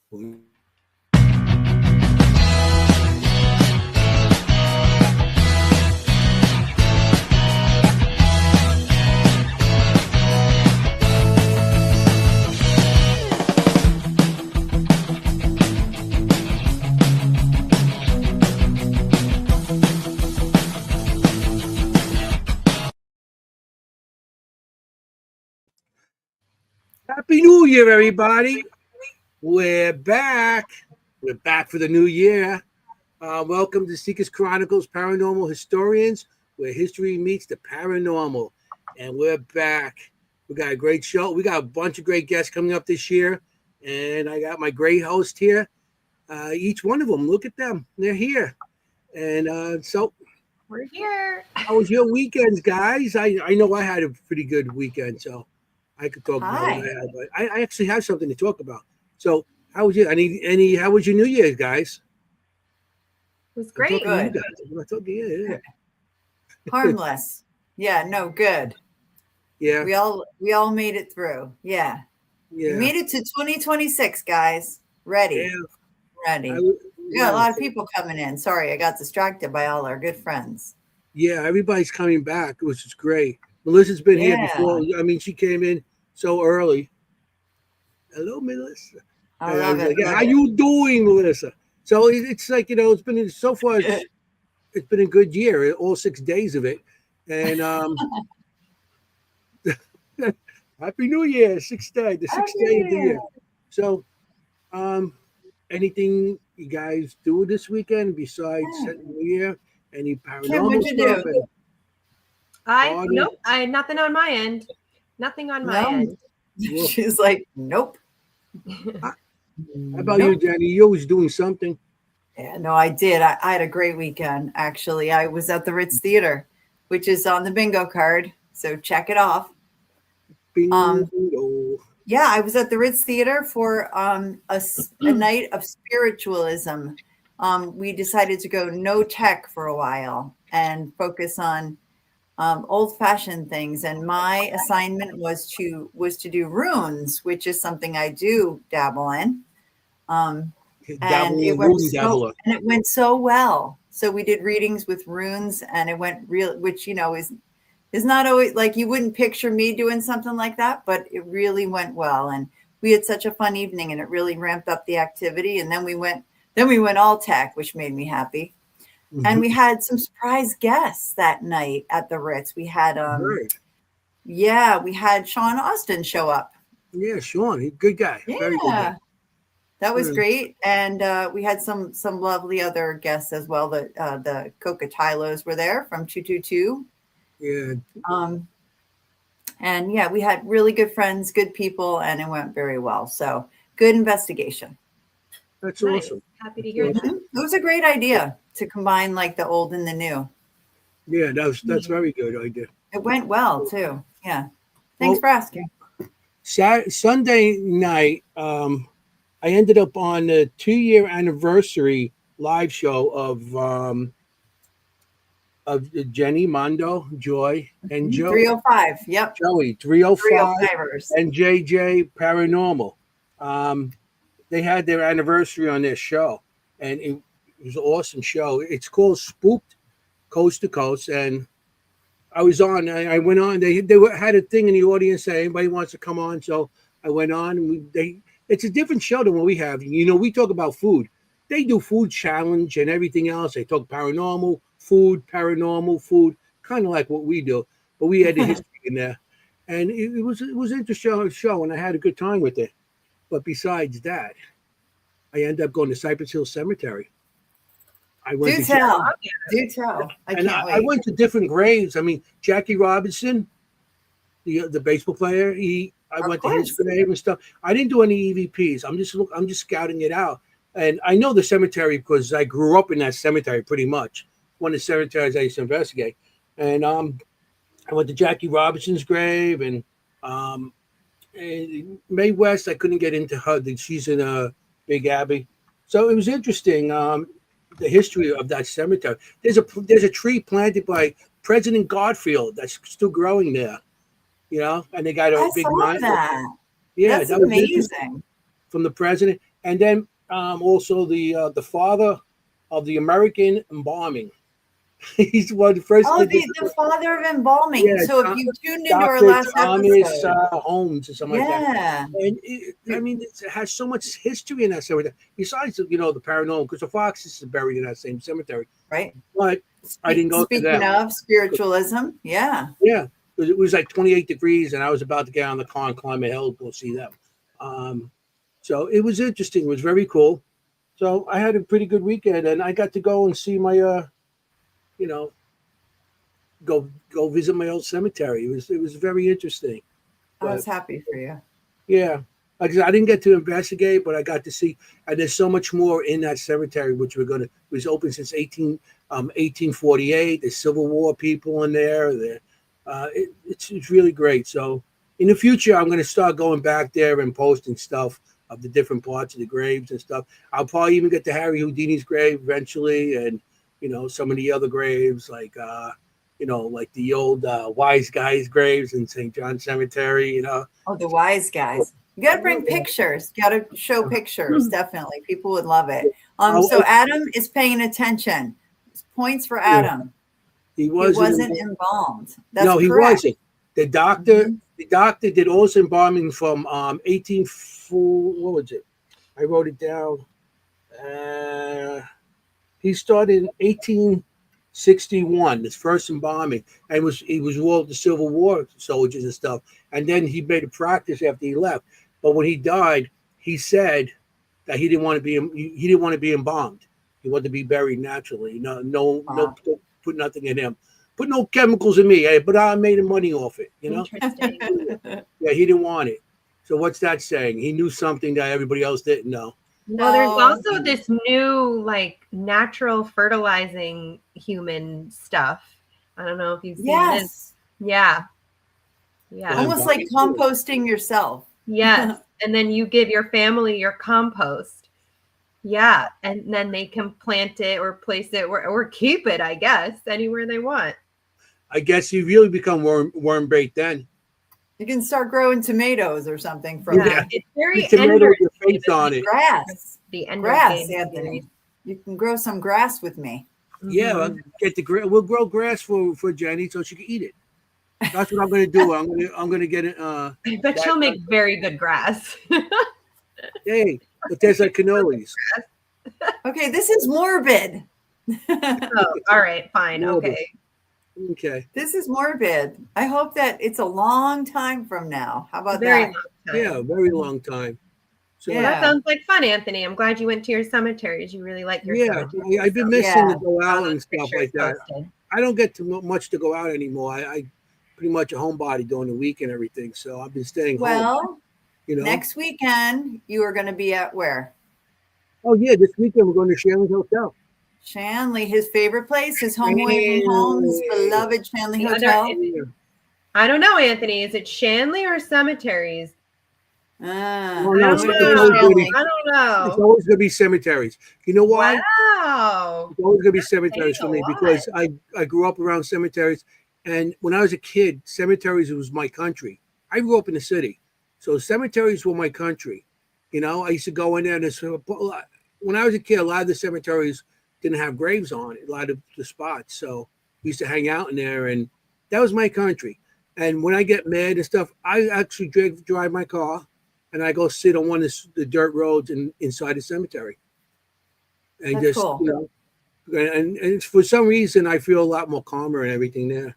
Happy New Year, everybody. We're back. We're back for the new year. Welcome to Seekers Chronicles, Paranormal Historians, where history meets the paranormal. And we're back. We got a great show. We got a bunch of great guests coming up this year. And I got my great host here. Each one of them, look at them. They're here. And so we're here. How was your weekends, guys? I know I had a pretty good weekend, so I could talk about what I had, but I actually have something to talk about. So, how was you? How was your New Year's, guys? It was great. Good. Yeah. Harmless. Yeah. No. Good. Yeah. We all made it through. Yeah. We made it to 2026, guys. Ready. Yeah. Ready. We got a lot of people coming in. Sorry, I got distracted by all our good friends. Yeah, everybody's coming back, which is great. Melissa's been here before. I mean, she came in so early. Hello, Melissa. I love it. How you doing, Melissa? So it's like, it's been so far. It's been a good year, all 6 days of it, and Happy New Year, sixth day of the year. So, anything you guys do this weekend besides New Year? Any paranormal stuff? Nope. I had nothing on my end. Nothing on my end. She's like, nope. How about you, Jennie? You always doing something. Yeah, no, I did. I had a great weekend, actually. I was at the Ritz Theater, which is on the bingo card. So check it off. Bingo. Yeah, I was at the Ritz Theater for a night of spiritualism. We decided to go no tech for a while and focus on old-fashioned things. And my assignment was to do runes, which is something I do dabble in. And it went so well. So we did readings with runes, and it went real, which is not always like you wouldn't picture me doing something like that, but it really went well. And we had such a fun evening, and it really ramped up the activity. And then we went all tech, which made me happy. Mm-hmm. And we had some surprise guests that night at the Ritz. We had we had Sean Austin show up. Yeah, Sean, he's a good guy. Yeah. Very good guy. That was great. And we had some lovely other guests as well. The Coca Tylos were there from 222. Yeah. And yeah, we had really good friends, good people, and it went very well. So good investigation. That's awesome. Happy to hear that. It was a great idea to combine like the old and the new. Yeah, that's very good idea. It went well too. Yeah. Thanks for asking. Sunday night, I ended up on the 2-year anniversary live show of Jennie, Mondo, Joy, and Joe. 305. Yep. Joey, 305, and JJ Paranormal. They had their anniversary on their show, and it was an awesome show. It's called Spooked Coast to Coast, and I was on. I went on. They had a thing in the audience saying anybody wants to come on, so I went on. And it's a different show than what we have. We talk about food. They do food challenge and everything else. They talk paranormal food, kind of like what we do, but we had the history in there, and it was an interesting show, and I had a good time with it. But besides that, I ended up going to Cypress Hill Cemetery. I went Do tell. I went to different graves. I mean, Jackie Robinson, the baseball player. I went to his grave and stuff. I didn't do any EVPs. I'm just scouting it out, and I know the cemetery because I grew up in that cemetery pretty much. One of the cemeteries I used to investigate, and I went to Jackie Robinson's grave, and Mae West. I couldn't get into her. She's in a Big Abbey, so it was interesting. The history of that cemetery. There's a tree planted by President Garfield that's still growing there, and they got a big monument. That. Yeah, that's that was amazing. From the president, And then also the father of the American embalming. He's one of the first. Oh, the father of embalming. Yeah, So if you tuned into our Dr. last Thomas episode, Holmes or something like that. yeah, And it has so much history in that cemetery. Besides, the paranormal, because the Foxes is buried in that same cemetery. right. But I didn't go to Speaking that. of spiritualism, yeah. Yeah, it was like 28 degrees, and I was about to get on the car and climb a hill to go see them. So it was interesting. It was very cool. So I had a pretty good weekend, and I got to go and see my, go visit my old cemetery. It was very interesting. I was happy for you. Yeah, I didn't get to investigate, but I got to see, and there's so much more in that cemetery, which it was open since 1848. There's Civil War people in there. It's really great. So in the future, I'm going to start going back there and posting stuff of the different parts of the graves and stuff. I'll probably even get to Harry Houdini's grave eventually, and some of the other graves like like the old wise guys' graves in St. John Cemetery. Oh, the wise guys. You got to bring pictures. You got to show pictures. Definitely, people would love it. So Adam is paying attention. Points for Adam. He wasn't embalmed. That's no, he correct. wasn't. The doctor did all his embalming from what was it? I wrote it down. He started in 1861, his first embalming, and he was all the Civil War soldiers and stuff. And then he made a practice after he left. But when he died, he said that he didn't want to be embalmed. He wanted to be buried naturally. No, don't put nothing in him. Put no chemicals in me, but I made money off it. Interesting. Yeah, he didn't want it. So what's that saying? He knew something that everybody else didn't know. Well, there's also this new natural fertilizing human stuff. I don't know if you've seen this. Yeah. Almost like composting yourself. Yes. And then you give your family your compost. Yeah. And then they can plant it or place it or keep it, I guess, anywhere they want. I guess you really become worm bait then. You can start growing tomatoes or something from it. It's very tomato with your face on it. Grass. Grass, Anthony. You can grow some grass with me. Yeah, we'll grow grass for Jennie so she can eat it. That's what I'm going to do. I'm going to get it. I bet she'll make very good grass. Hey, but there's like cannolis. Okay, this is morbid. Oh, all right, fine. Morbid. Okay. This is morbid. I hope that it's a long time from now. How about very that? Long time. Yeah, very long time. So that sounds like fun, Anthony. I'm glad you went to your cemeteries. You really like your cemeteries. I've been missing to go out and stuff like that. I don't get too much to go out anymore. I pretty much a homebody during the week and everything. So I've been staying home. Next weekend you are going to be at where? Oh yeah, this weekend we're going to Shanley Hotel. Shanley, his favorite place, his home away from home, his beloved Shanley Hotel. I don't know, Anthony. Is it Shanley or cemeteries? I don't know. It's always going to be cemeteries. You know why? Wow. It's always going to be cemeteries for me because I grew up around cemeteries. And when I was a kid, cemeteries was my country. I grew up in the city. So cemeteries were my country. I used to go in there. And when I was a kid, a lot of the cemeteries didn't have graves on it, a lot of the spots. So we used to hang out in there. And that was my country. And when I get mad and stuff, I actually drive my car. And I go sit on one of the dirt roads inside the cemetery. And That's just, cool. And for some reason, I feel a lot more calmer and everything there,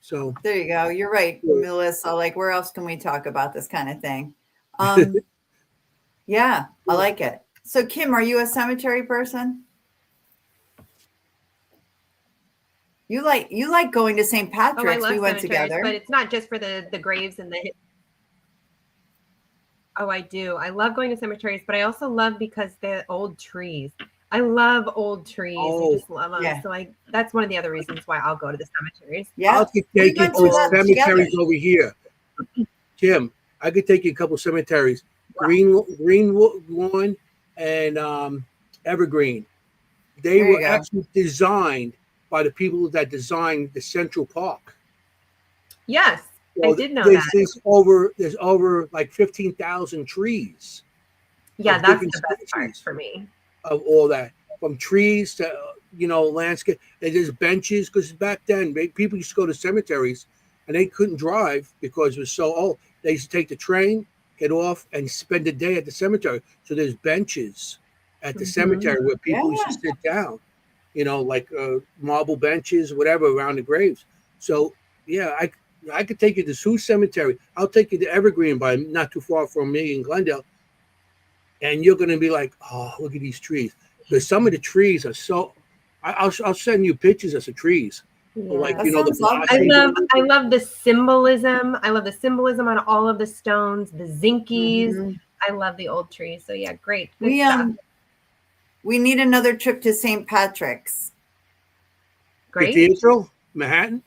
So there you go. You're right, Melissa. Like, where else can we talk about this kind of thing? Yeah, I like it. So, Kimm, are you a cemetery person? You like going to St. Patrick's. We went together. But it's not just for the graves and the. Oh, I do. I love going to cemeteries, but I also love because they're old trees. I love old trees. I just love them. Yeah. So that's one of the other reasons why I'll go to the cemeteries. Yeah. I'll take you to cemeteries over here. Kimm, I could take you a couple cemeteries. Wow. Greenlawn and Evergreen. They were actually designed by the people that designed the Central Park. Yes. I did know that. There's over like 15,000 trees. Yeah, of that's different the best part species for me. of all that, from trees to landscape. And there's benches because back then people used to go to cemeteries and they couldn't drive because it was so old. They used to take the train, get off, and spend the day at the cemetery. So there's benches at the cemetery where people used to sit down, like marble benches, whatever, around the graves. So yeah, I could take you to Sioux Cemetery. I'll take you to Evergreen, by not too far from me in Glendale, and you're going to be like, oh, look at these trees. Because some of the trees are so. I'll send you pictures of some trees. Yeah. Like That the sounds lovely. I love the symbolism. I love the symbolism on all of the stones, the zinkies. I love the old trees. So yeah, great. Good stuff. We need another trip to St. Patrick's. Great. Cathedral, Manhattan.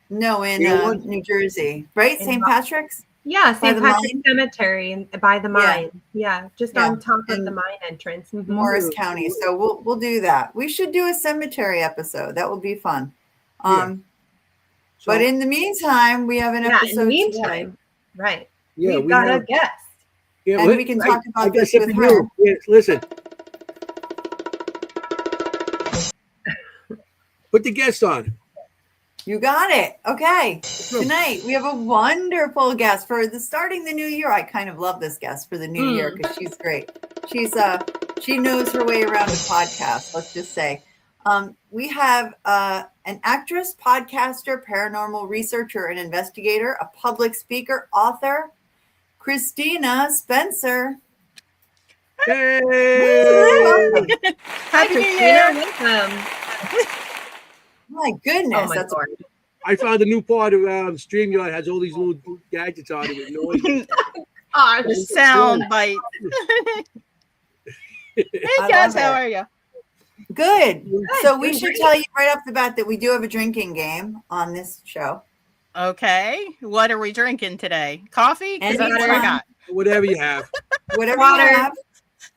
No, in New Jersey, right? St. Patrick's. Yeah, St. Patrick's Cemetery by the mine. Yeah, just on top of the mine entrance. Morris County. So we'll do that. We should do a cemetery episode. That would be fun. But in the meantime, we have an episode today. Right. Yeah, we've got a guest. Yeah, and we can talk about this with her. Yes, listen. Put the guest on. You got it. Okay. Tonight we have a wonderful guest for starting the new year. I kind of love this guest for the new year because she's great. She knows her way around a podcast, let's just say. We have an actress, podcaster, paranormal researcher, and investigator, a public speaker, author, Christina Spencer. Hey! Hi, Christina. Welcome. My goodness. Oh my Lord. I found a new part of StreamYard has all these little gadgets on it with noise. Sound bite. Hey guys, how are you? Good. So we should tell you right off the bat that we do have a drinking game on this show. Okay. What are we drinking today? Coffee? Because that's what I got. Whatever you have. Whatever you have.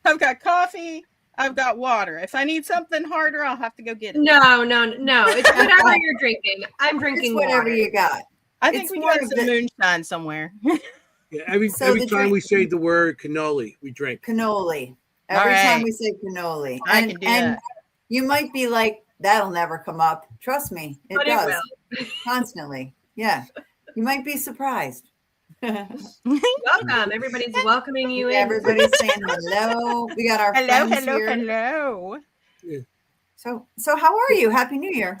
I've got coffee. I've got water. If I need something harder, I'll have to go get it. No. It's whatever you're drinking. I'm drinking it's whatever water. You got. I think we got some moonshine somewhere. Yeah, every time we say the word cannoli, we drink. Cannoli. Every time we say cannoli. I can do that. You might be like, that'll never come up. Trust me, it does. Constantly. Yeah. You might be surprised. Welcome. Everybody's welcoming you in. Everybody's saying hello. We got our friends here. Hello. Yeah. So how are you? Happy New Year.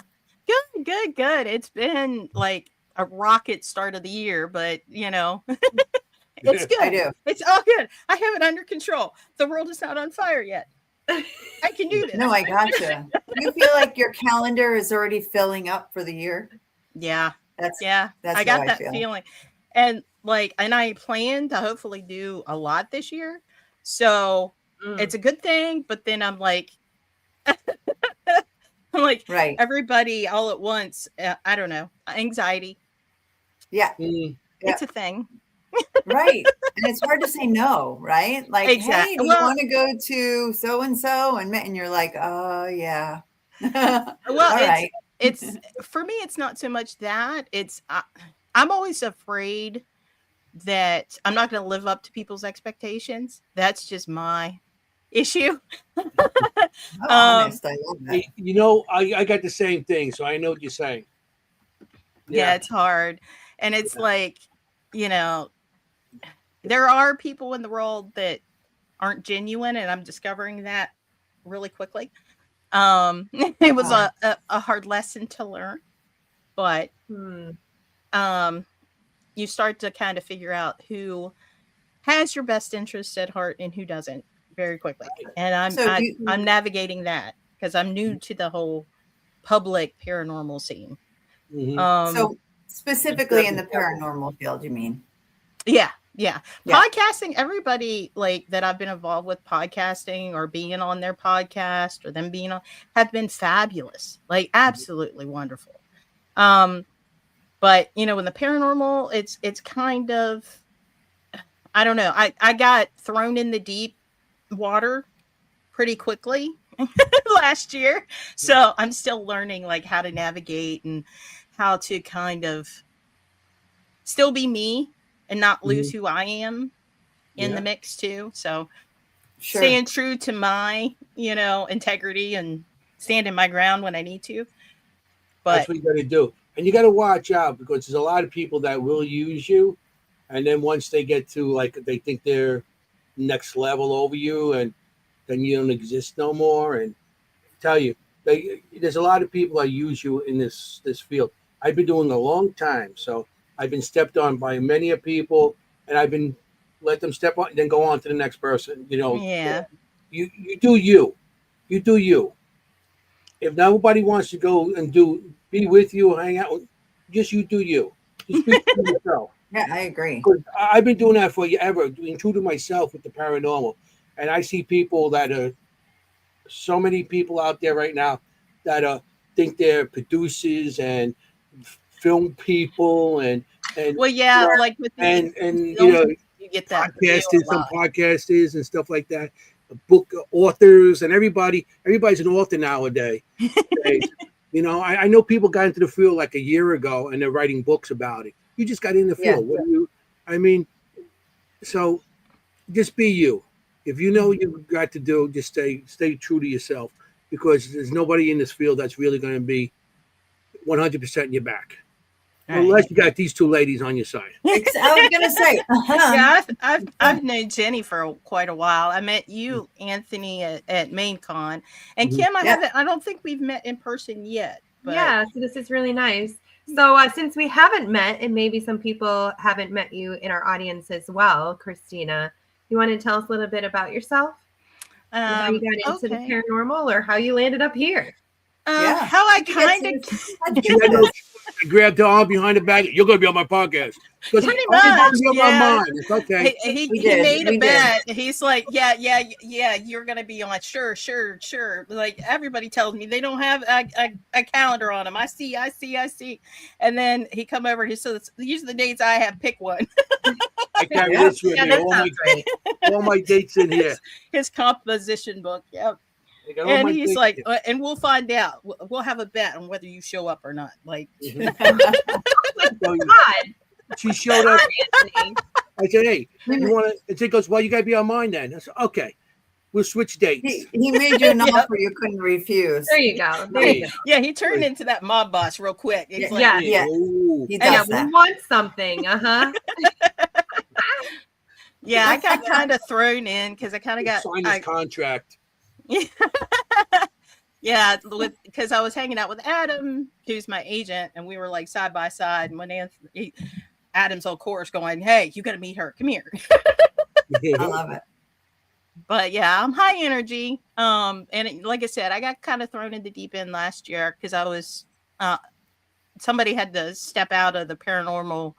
Good. It's been like a rocket start of the year, but it's good. I do. It's all good. I have it under control. The world is not on fire yet. I can do this. No, I gotcha. You feel like your calendar is already filling up for the year? Yeah. That's I got that feeling. And I plan to hopefully do a lot this year. So it's a good thing. But then I'm like, right. Everybody all at once. I don't know. Anxiety. Yeah. It's a thing. Right. And it's hard to say no, right? Like, exactly. Hey, do you want to go to so-and-so? And you're like, oh, yeah. It's for me, it's not so much that. It's I'm always afraid that I'm not going to live up to people's expectations. That's just my issue. Honest, I love that. I got the same thing, so I know what you're saying. Yeah, it's hard. And it's there are people in the world that aren't genuine, and I'm discovering that really quickly. It was a hard lesson to learn, but you start to kind of figure out who has your best interests at heart and who doesn't very quickly. And I'm navigating that because I'm new to the whole public paranormal scene. So specifically in the paranormal field, you mean? Yeah. Podcasting, everybody that I've been involved with podcasting or being on their podcast or them being on have been fabulous, absolutely wonderful. But in the paranormal, it's kind of, I don't know. I got thrown in the deep water pretty quickly last year. So I'm still learning how to navigate and how to kind of still be me and not lose who I am in the mix too. So staying true to my, integrity and standing my ground when I need to. But that's what you got to do. And you got to watch out because there's a lot of people that will use you. And then once they get to they think they're next level over you, and then you don't exist no more. And tell you, there's a lot of people that use you in this field. I've been doing it a long time. So I've been stepped on by many people, and I've been let them step on and then go on to the next person. Yeah. You do you. You do you. If nobody wants to go and be with you or hang out, just you do you. Just be true to yourself. Yeah, I agree. I've been doing that forever, being true to myself with the paranormal. And I see people that are so many people out there right now that think they're producers and film people and well, yeah, like with and you get that podcasters and stuff like that, book authors and everybody's an author nowadays. I know people got into the field like a year ago and they're writing books about it. You just got in the field. So just be you. If you know what you've got to do, just stay true to yourself, because there's nobody in this field that's really going to be 100% in your back. Right. Unless you got these two ladies on your side. I was going to say. Yeah, I've known Jennie for quite a while. I met you, Anthony, at MainCon, and Kimm, I don't think we've met in person yet. But... Yeah, so this is really nice. So since we haven't met, and maybe some people haven't met you in our audience as well, Christina, you want to tell us a little bit about yourself? How you got into the paranormal, or how you landed up here? How I kind of I grabbed her arm behind the back. You're going to be on my podcast. Pretty much, yeah. It's okay. He made a bet. He's like, yeah, you're going to be on. Sure. Like, everybody tells me they don't have a calendar on them. I see. And then he come over. He says, these are the dates I have. Pick one. I carry this with me. All my dates in here. His composition book. Yep. And he's like, and we'll find out. We'll have a bet on whether you show up or not. Like, God. She showed up. I said, "Hey, you want to?" And she goes, "Well, you got to be on mine then." I said, "Okay, we'll switch dates." He made you an offer you couldn't refuse. There you go. Yeah, he turned into that mob boss real quick. It's yeah. He does that. We want something. Yeah, I got kind of thrown in because I kind of got signed his contract. Yeah, because I was hanging out with Adam, who's my agent, and we were like side by side. And when Adam's on course going, "Hey, you got to meet her. Come here." I love it. But yeah, I'm high energy. And like I said, I got kind of thrown in the deep end last year because I was somebody had to step out of the paranormal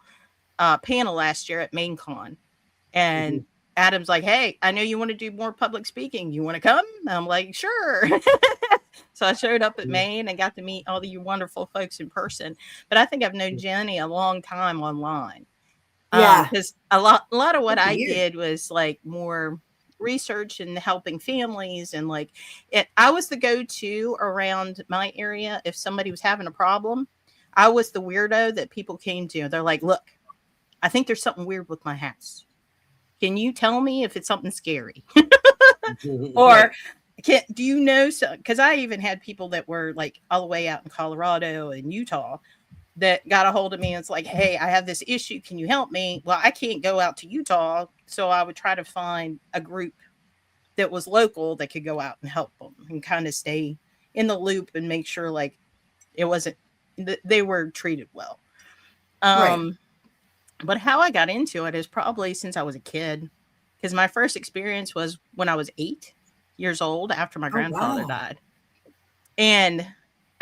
panel last year at MainCon, and Adam's like, "Hey, I know you want to do more public speaking. You want to come?" I'm like, "Sure." So I showed up at Maine and got to meet all you wonderful folks in person. But I think I've known Jennie a long time online. Yeah, because a lot of what I did was like more research and helping families, and like I was the go-to around my area if somebody was having a problem. I was the weirdo that people came to. They're like, "Look, I think there's something weird with my house. Can you tell me if it's something scary?" Or do you know? Because I even had people that were like all the way out in Colorado and Utah that got a hold of me and it's like, "Hey, I have this issue. Can you help me?" Well, I can't go out to Utah. So I would try to find a group that was local that could go out and help them and kind of stay in the loop and make sure like it wasn't, they were treated well. Right. But how I got into it is probably since I was a kid, because my first experience was when I was 8 years old after my grandfather died. And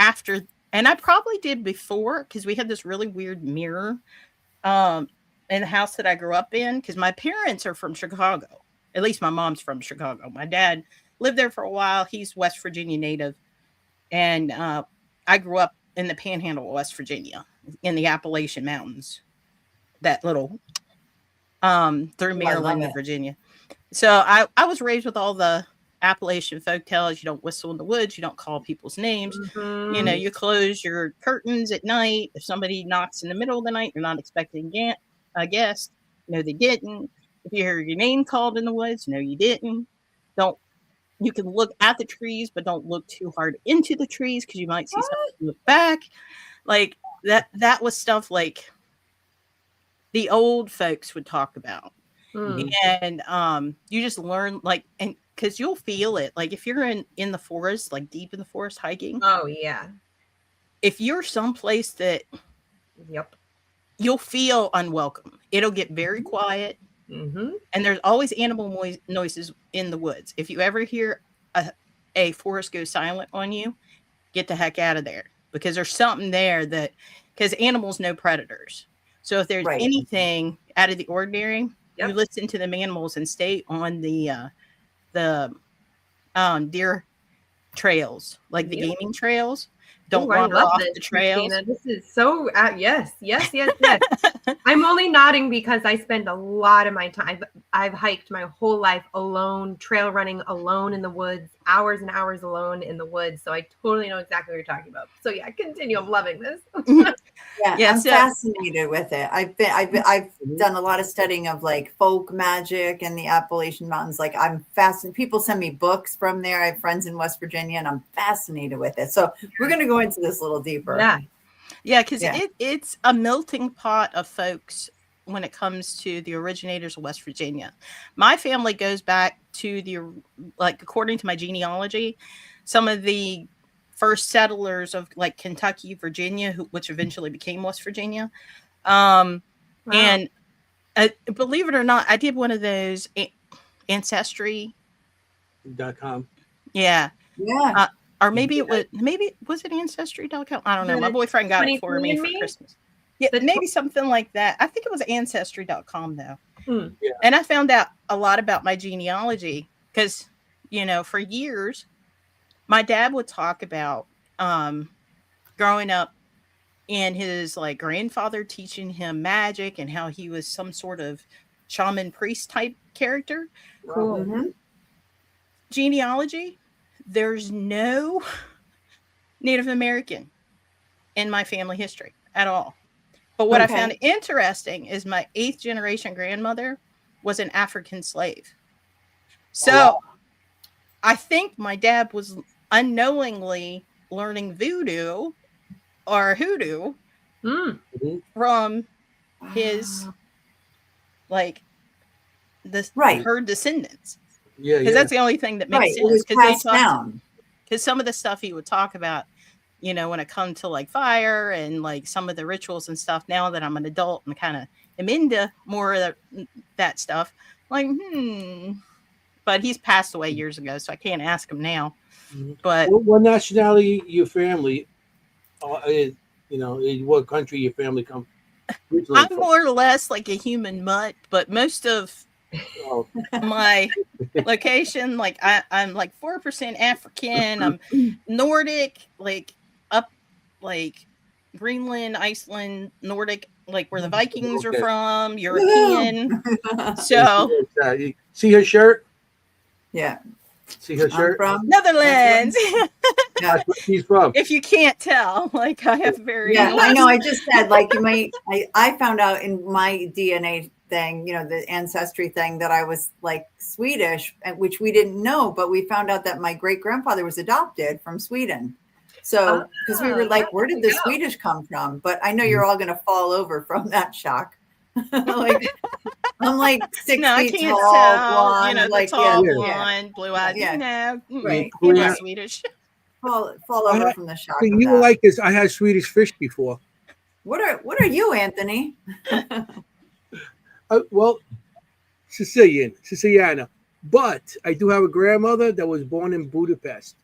I probably did before, because we had this really weird mirror in the house that I grew up in, because my parents are from Chicago. At least my mom's from Chicago. My dad lived there for a while. He's West Virginia native. And I grew up in the panhandle of West Virginia in the Appalachian Mountains. That little through Maryland and Virginia. So I was raised with all the Appalachian folk tales. You don't whistle in the woods. You don't call people's names. You know, you close your curtains at night. If somebody knocks in the middle of the night, you're not expecting a guest. No, they didn't. If you hear your name called in the woods, no, you didn't. You can look at the trees, but don't look too hard into the trees because you might see something look back. Like that was stuff like the old folks would talk about. And you just learn, like, and because you'll feel it. Like if you're in the forest, like deep in the forest hiking. Oh yeah. If you're someplace that you'll feel unwelcome, it'll get very quiet. And there's always animal noises in the woods. If you ever hear a forest go silent on you, get the heck out of there, because there's something there because animals know predators. So if there's anything out of the ordinary, you listen to them animals and stay on the deer trails, like the gaming trails. Don't wander off the trails. Christina. This is so yes. I'm only nodding because I spend a lot of my time. I've hiked my whole life alone, trail running alone in the woods, hours and hours alone in the woods. So I totally know exactly what you're talking about. So yeah, continue. I'm loving this. I'm fascinated with it. I've done a lot of studying of like folk magic and the Appalachian Mountains. Like I'm fascinated. People send me books from there. I have friends in West Virginia, and I'm fascinated with it. So we're going to go into this a little deeper. Yeah, because it's a melting pot of folks when it comes to the originators of West Virginia. My family goes back to according to my genealogy, some of the first settlers of like Kentucky, Virginia, which eventually became West Virginia. And believe it or not, I did one of those Ancestry.com. Yeah. Or maybe was it Ancestry.com? I don't know. My boyfriend got it for me for Christmas. Yeah, maybe something like that. I think it was Ancestry.com though. Yeah. And I found out a lot about my genealogy because, for years, my dad would talk about growing up and his like grandfather teaching him magic and how he was some sort of shaman priest type character. Cool. Genealogy. There's no Native American in my family history at all. But what I found interesting is my 8th generation grandmother was an African slave. So I think my dad was unknowingly learning voodoo or hoodoo from his her descendants. Yeah, because that's the only thing that makes sense. Because some of the stuff he would talk about, when it comes to like fire and like some of the rituals and stuff. Now that I'm an adult and kind of am into more of that stuff, like but he's passed away years ago, so I can't ask him now. But what nationality your family? What country your family come? I'm more or less like a human mutt, but most of my location, like I'm like 4% African. I'm Nordic, like up like Greenland, Iceland, Nordic, like where the Vikings are from, European. So see her shirt? Yeah. See her shirt? From Netherlands. That's where she's from. If you can't tell, like I have very I know. I just said like I found out in my DNA thing, the ancestry thing, that I was like Swedish, which we didn't know, but we found out that my great grandfather was adopted from Sweden. So because we were like, where did the Swedish come from? But I know you're all going to fall over from that shock. Like I'm like 6 feet tall, blonde, like blonde, blue eyes. Right. Swedish. Fall over from the shock. You were like this. I had Swedish fish before. What are you, Anthony? Well, Siciliana. But I do have a grandmother that was born in Budapest.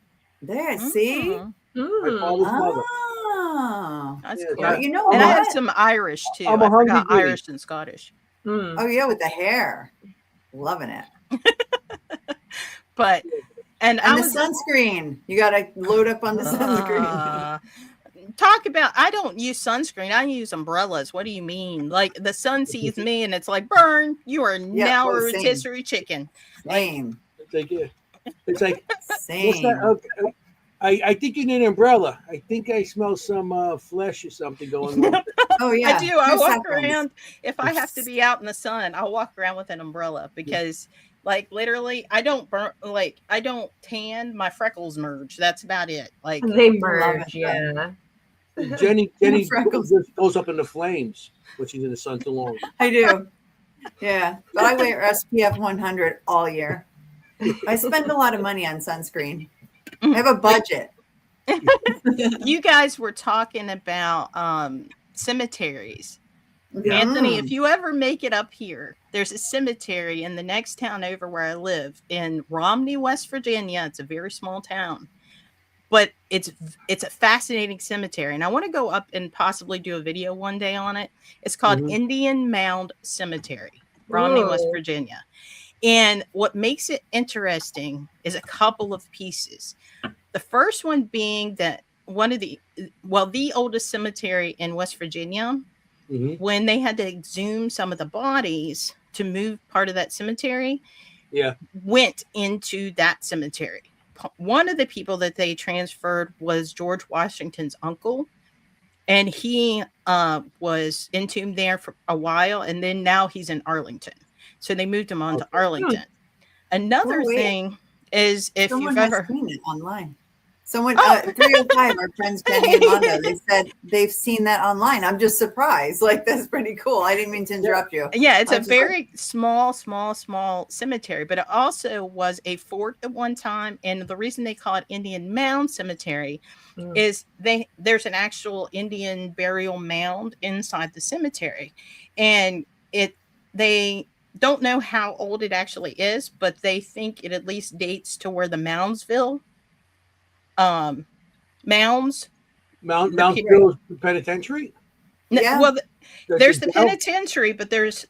There, see? My father's mother. That's cool. And I have some Irish too. I forgot Irish and Scottish. Oh yeah, with the hair. Loving it. But and the sunscreen. You gotta load up on the sunscreen. Talk about, I don't use sunscreen. I use umbrellas. What do you mean? Like the sun sees me and it's like, burn. You are now a rotisserie chicken. Same. It's like same. What's that? I think you need an umbrella. I think I smell some flesh or something going on. Oh yeah, I do. I walk around. If I have to be out in the sun, I'll walk around with an umbrella because Like literally, I don't burn, like I don't tan, my freckles merge. That's about it. Like They love merge, it, yeah. Jennie Freckles. just goes up in the flames when she's in the sun too long. I do. Yeah. But I wear SPF 100 all year. I spend a lot of money on sunscreen. I have a budget. you guys were talking about cemeteries. Yeah. Anthony, if you ever make it up here, there's a cemetery in the next town over where I live in Romney, West Virginia. It's a very small town, but it's a fascinating cemetery. And I want to go up and possibly do a video one day on it. It's called Indian Mound Cemetery, Romney, West Virginia. And what makes it interesting is a couple of pieces. The first one being that the oldest cemetery in West Virginia, when they had to exhume some of the bodies to move part of that cemetery, went into that cemetery. One of the people that they transferred was George Washington's uncle, and he was entombed there for a while, and then now he's in Arlington. So they moved him on to Arlington. Another thing is if Someone you've has ever seen it online. Someone 305, our friends Jennie and Mondo, they said they've seen that online. I'm just surprised. Like, that's pretty cool. I didn't mean to interrupt you. Yeah, it's a very small cemetery, but it also was a fort at one time. And the reason they call it Indian Mound Cemetery is there's an actual Indian burial mound inside the cemetery. And they don't know how old it actually is, but they think it at least dates to where the Moundsville Mounds. Moundsville Penitentiary? Yeah. Well, there's the penitentiary, but there's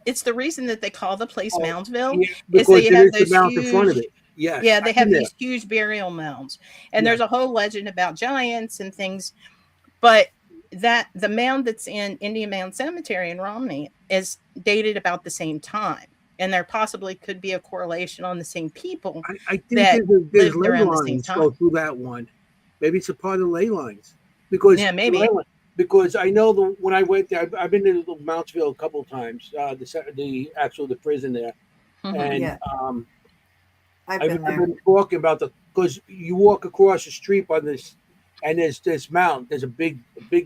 it's the reason that they call the place Moundsville because they have those mount huge, in front of it. Yes, yeah, they have these huge burial mounds, and there's a whole legend about giants and things. But that the mound that's in Indian Mound Cemetery in Romney is dated about the same time. And there possibly could be a correlation on the same people. I think there's ley lines go through that one. Maybe it's a part of ley lines. Because maybe. Because I know when I went there, I've been to Mountsville a couple of times, the prison there. And I've been talking about because you walk across the street on this, and there's this mount. There's a big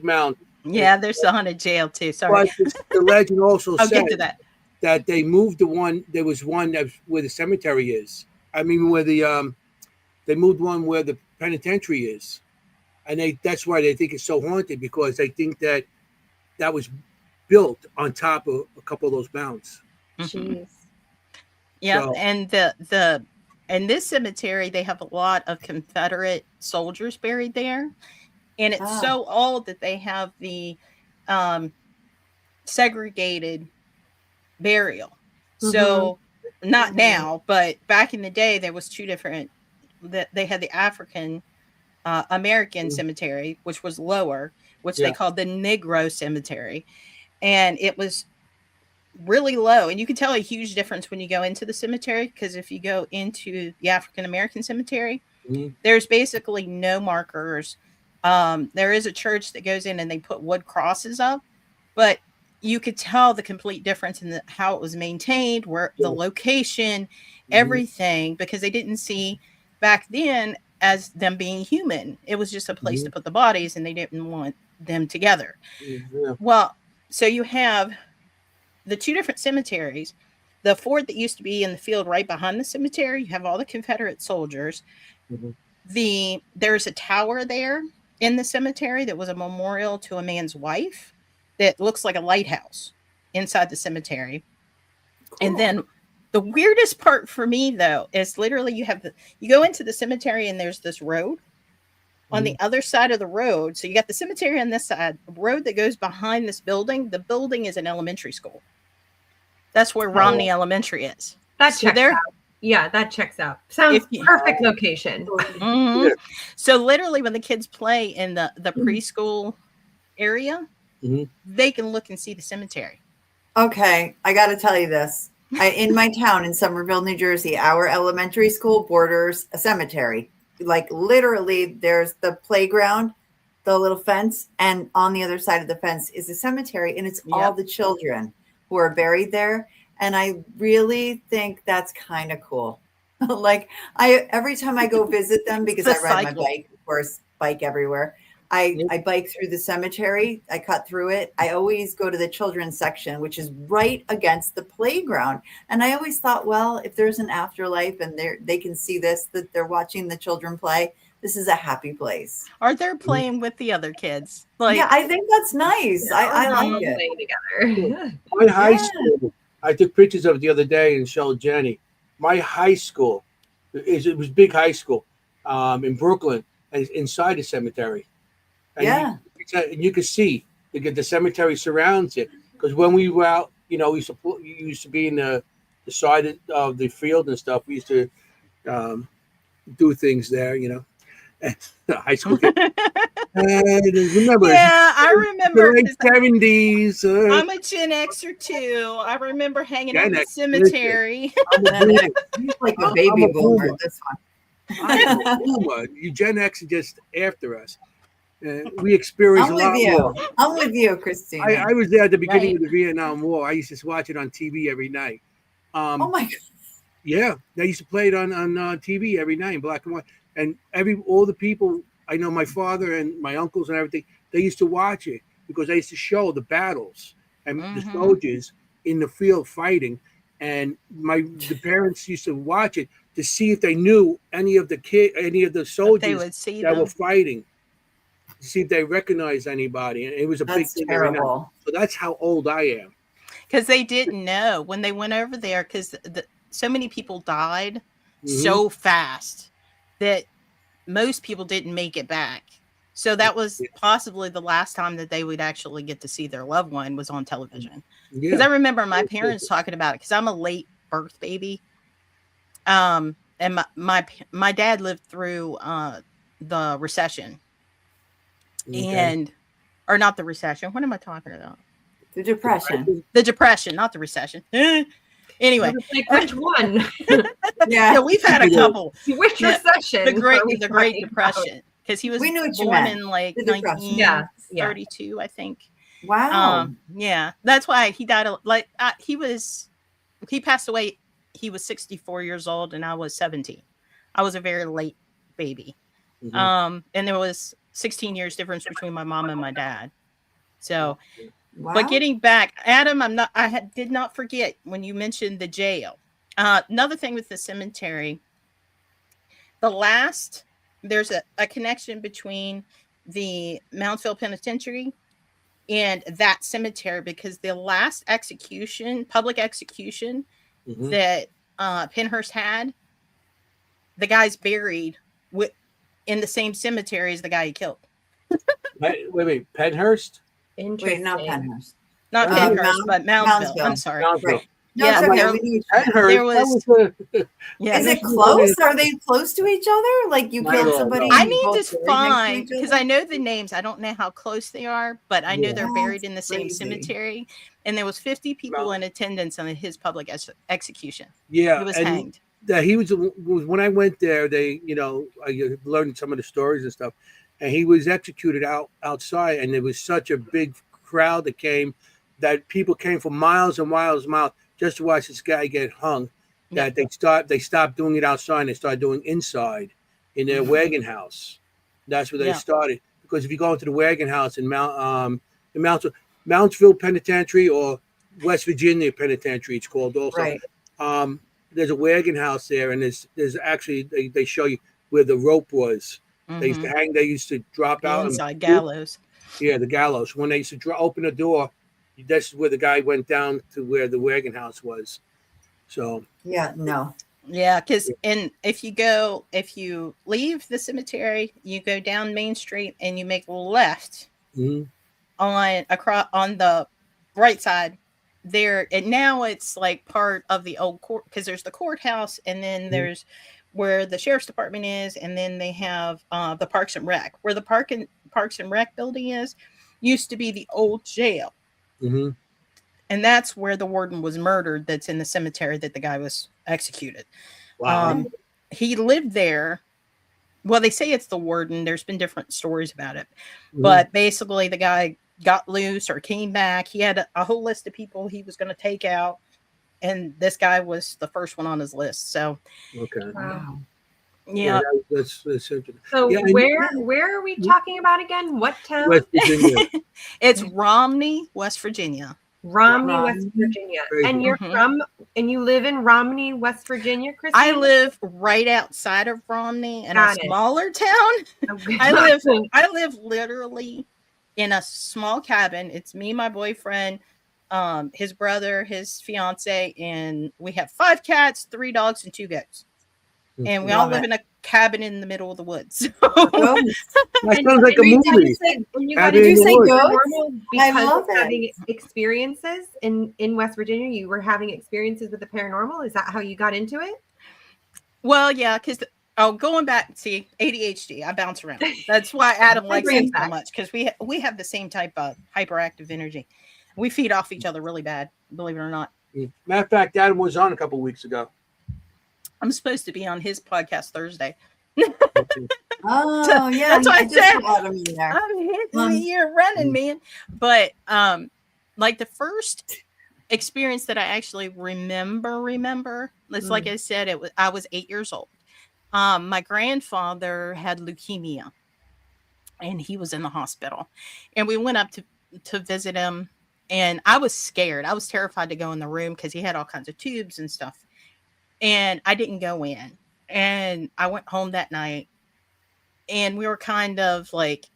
mount. Yeah, there's the haunted jail too. Sorry. But the legend also I'll said get to that they moved the one. There was one where the cemetery is. I mean, where they moved one where the penitentiary is, and that's why they think it's so haunted, because they think that was built on top of a couple of those mounds. Jeez. Yeah, so, and in this cemetery they have a lot of Confederate soldiers buried there, and it's so old that they have the segregated burial. So not now, but back in the day there was two different, that they had the African American cemetery, which was lower, which they called the Negro cemetery, and it was really low. And you can tell a huge difference when you go into the cemetery, because if you go into the African American cemetery, there's basically no markers. There is a church that goes in and they put wood crosses up, but you could tell the complete difference in how it was maintained, where the location, everything, because they didn't see back then as them being human. It was just a place to put the bodies, and they didn't want them together. Well, so you have the two different cemeteries. The fort that used to be in the field right behind the cemetery, you have all the Confederate soldiers. There's a tower there in the cemetery that was a memorial to a man's wife that looks like a lighthouse inside the cemetery. Cool. And then the weirdest part for me, though, is literally you go into the cemetery and there's this road on the other side of the road. So you got the cemetery on this side, a road that goes behind this building. The building is an elementary school. That's where Romney Elementary is. That checks out. Yeah, that checks out. Sounds perfect location. So literally when the kids play in the preschool area, they can look and see the cemetery. Okay, I got to tell you this. In my town in Somerville, New Jersey, our elementary school borders a cemetery. Like literally there's the playground, the little fence, and on the other side of the fence is a cemetery, and it's all the children who are buried there. And I really think that's kind of cool. Like every time I go visit them, because I ride my bike, of course, bike everywhere. I bike through the cemetery. I cut through it. I always go to the children's section, which is right against the playground. And I always thought, well, if there's an afterlife and they can see this, that they're watching the children play, this is a happy place. Or they're playing with the other kids. Yeah, I think that's nice. Yeah, I like it. Together. My high school, I took pictures of it the other day and showed Jenny. My high school, it was big high school in Brooklyn, and inside the cemetery. And you could see the cemetery surrounds it. Because when we were out, we used to be in the side of the field and stuff. We used to do things there, high school. Remember? Yeah, I remember. The late 70s. I'm a Gen Xer too. I remember hanging out in the cemetery. He's like a baby boomer. This one. I'm a boomer. You Gen X are just after us. We experienced a lot more. I'm with you, Christina. I was there at the beginning of the Vietnam War. I used to watch it on TV every night. Oh my God. Yeah, they used to play it on TV every night in black and white. And all the people, I know my father and my uncles and everything, they used to watch it because they used to show the battles and the soldiers in the field fighting. And the parents used to watch it to see if they knew any of the soldiers that were fighting, to see if they recognized anybody. And it was a big thing. Terrible. So that's how old I am. Because they didn't know when they went over there, because so many people died so fast that most people didn't make it back. So that was possibly the last time that they would actually get to see their loved one was on television. Because I remember my parents talking about it, because I'm a late birth baby. And my dad lived through the recession. Or not the recession. What am I talking about? The depression. The depression, not the recession. Anyway, like, which one? Yeah, we've had a couple. Which recession? The Great Depression, because he was born in like 1932, I think. Wow. Yeah, that's why he died. He passed away. He was 64 years old, and I was 17. I was a very late baby. And there was 16 years difference between my mom and my dad. So. Wow. But getting back, Adam, I did not forget when you mentioned the jail. Another thing with the cemetery, there's a connection between the Moundsville Penitentiary and that cemetery, because the last public execution that Pennhurst had, the guy's buried in the same cemetery as the guy he killed. Wait, Pennhurst? Wait, not Pennhurst. Not Pennhurst, but Moundsville. I'm sorry. Right. No, Yeah, there was. Is it close? Are they close to each other? Like you killed somebody? I need to find, because I know the names. I don't know how close they are, but I know they're buried in the same cemetery. And there was 50 people in attendance on his public execution. Yeah, he was hanged. He was when I went there. I learned some of the stories and stuff. And he was executed outside, and there was such a big crowd that came, that people came from miles and miles and miles just to watch this guy get hung. That they stopped doing it outside and they started doing inside in their wagon house. That's where they started. Because if you go into the wagon house in Moundsville Penitentiary or West Virginia Penitentiary, it's called also. Right. There's a wagon house there, and there's actually they show you where the rope was. They used to hang. They used to drop out inside gallows. Yeah, the gallows. When they used to open the door, that's where the guy went down to where the wagon house was. So because if you leave the cemetery, you go down Main Street and you make left on the right side there, and now it's like part of the old court, because there's the courthouse, and then there's where the sheriff's department is, and then they have the Parks and Rec. Where the Parks and Rec building used to be the old jail. And that's where the warden was murdered, that's in the cemetery that the guy was executed. Wow. He lived there. Well, they say it's the warden. There's been different stories about it. But basically, the guy got loose or came back. He had a whole list of people he was going to take out. and this guy was the first one on his list. So, Okay. Wow. yeah. That's interesting. So Yeah, where are we talking about again? What town? West Virginia. It's Romney, West Virginia. Romney, West Virginia. Crazy. And you're from, and you live in Romney, West Virginia, Christine? I live right outside of Romney in a smaller town. Okay. I live literally in a small cabin. It's me, my boyfriend, his brother, his fiance, and we have 5 cats, 3 dogs, and 2 goats. And we all live in a cabin in the middle of the woods. That sounds like a movie. Did you say goats? I love it. Having experiences in West Virginia, you were having experiences with the paranormal. Is that how you got into it? Well, yeah, because going back, see, ADHD, I bounce around. That's why Adam likes it so much, because we have the same type of hyperactive energy. We feed off each other really bad, believe it or not. Matter of fact, Adam was on a couple weeks ago. I'm supposed to be on his podcast Thursday. Oh, yeah. That's why I said Adam in there. I'm hitting the year running, man. But like the first experience that I actually remember, it's like I said, I was 8 years old. My grandfather had leukemia, and he was in the hospital, and we went up to visit him, and I was scared. I was terrified to go in the room because he had all kinds of tubes and stuff. And I didn't go in. And I went home that night. And we were kind of like,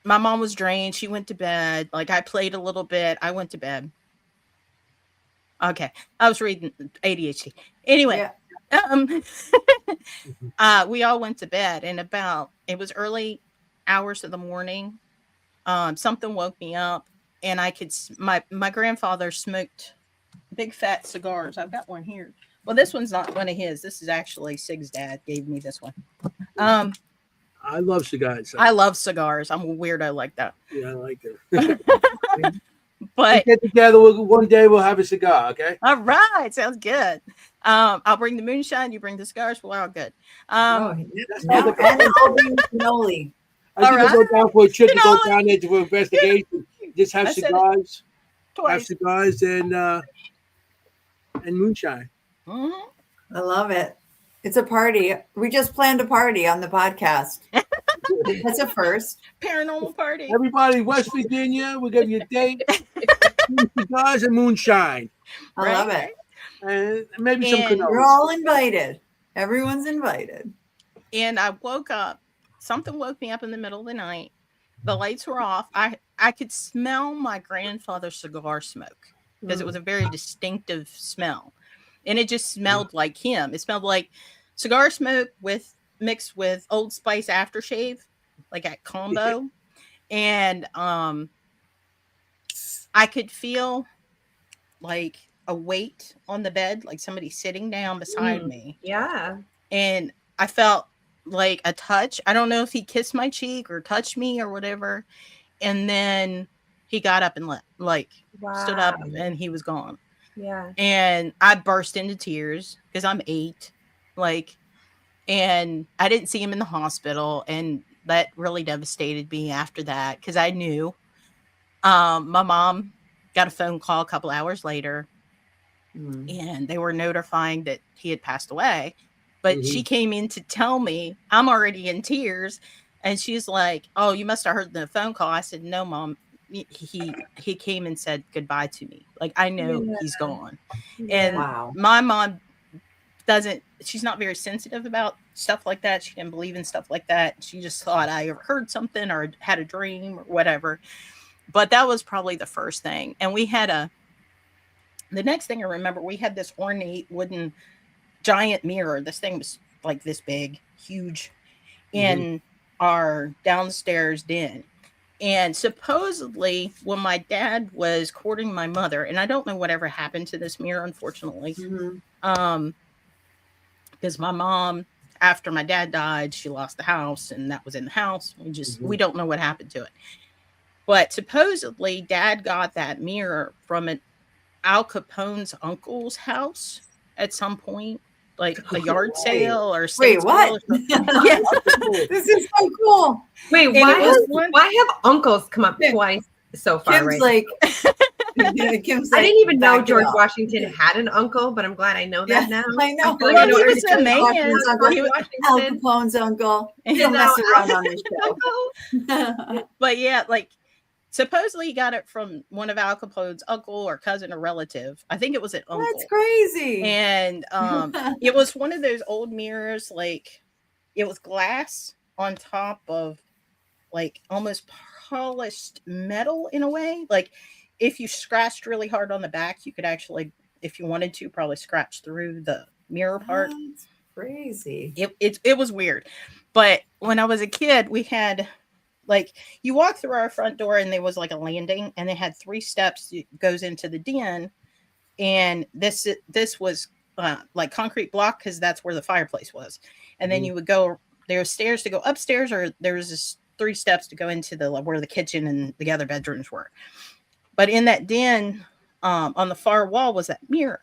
my mom was drained. She went to bed. Like, I played a little bit. I went to bed. Okay. I was reading ADHD. Anyway, we all went to bed. And it was early hours of the morning. Something woke me up. And I could, my grandfather smoked big fat cigars. I've got one here. Well, this one's not one of his. This is actually Sig's dad gave me this one. I love cigars. I love cigars. I'm a weirdo like that. Yeah, I like it. But get together one day. We'll have a cigar. Okay. All right. Sounds good. I'll bring the moonshine. You bring the cigars. We're all good. And I'll bring cannoli. I think I'll go down for a trip to go down there for investigation. Just have cigars. Have cigars and moonshine. I love it. It's a party. We just planned a party on the podcast. That's a first. Paranormal party. Everybody, West Virginia, we'll give you a date. Cigars and moonshine. I love it. And maybe some cannoli. You're all invited. Everyone's invited. And I woke up. Something woke me up in the middle of the night. The lights were off. I could smell my grandfather's cigar smoke because it was a very distinctive smell. And it just smelled like him. It smelled like cigar smoke mixed with Old Spice aftershave, like a combo. And I could feel like a weight on the bed, like somebody sitting down beside me. Yeah. And I felt like a touch. I don't know if he kissed my cheek or touched me or whatever. And then he got up and left, stood up, and he was gone. Yeah. And I burst into tears because I'm 8. And I didn't see him in the hospital. And that really devastated me after that because I knew. My mom got a phone call a couple hours later and they were notifying that he had passed away. But she came in to tell me, I'm already in tears. And she's like, oh, you must have heard the phone call. I said, no, Mom. He came and said goodbye to me. Like, I know he's gone. And my mom she's not very sensitive about stuff like that. She didn't believe in stuff like that. She just thought I heard something or had a dream or whatever. But that was probably the first thing. And we had the next thing I remember, we had this ornate wooden giant mirror. This thing was like this big, huge, in our downstairs den. And supposedly when my dad was courting my mother, and I don't know whatever happened to this mirror, unfortunately, because my mom, after my dad died, she lost the house and that was in the house. We don't know what happened to it. But supposedly Dad got that mirror from Al Capone's uncle's house at some point, like a yard sale or wait, what? Yeah. This is so cool. Wait, why have uncles come up twice so far? Kim's like, Kimm's I like, didn't even know back it George up. Washington had an uncle, but I'm glad I know that now. I know. feel like Well, I know he was a everything about man. George He was Al Washington. Capone's uncle. You You don't know, mess around Al on this show. But yeah, like supposedly he got it from one of Al Capone's uncle or cousin or relative. I think it was an uncle. That's crazy. And it was one of those old mirrors, like it was glass on top of like almost polished metal in a way. Like if you scratched really hard on the back, you could actually, if you wanted to, probably scratch through the mirror part. That's crazy. It was weird. But when I was a kid, we had like you walk through our front door and there was like a landing and they had 3 steps that goes into the den. And this was like concrete block because that's where the fireplace was. And then you would go, there were stairs to go upstairs, or there was this 3 steps to go into the where the kitchen and the other bedrooms were. But in that den, on the far wall was that mirror.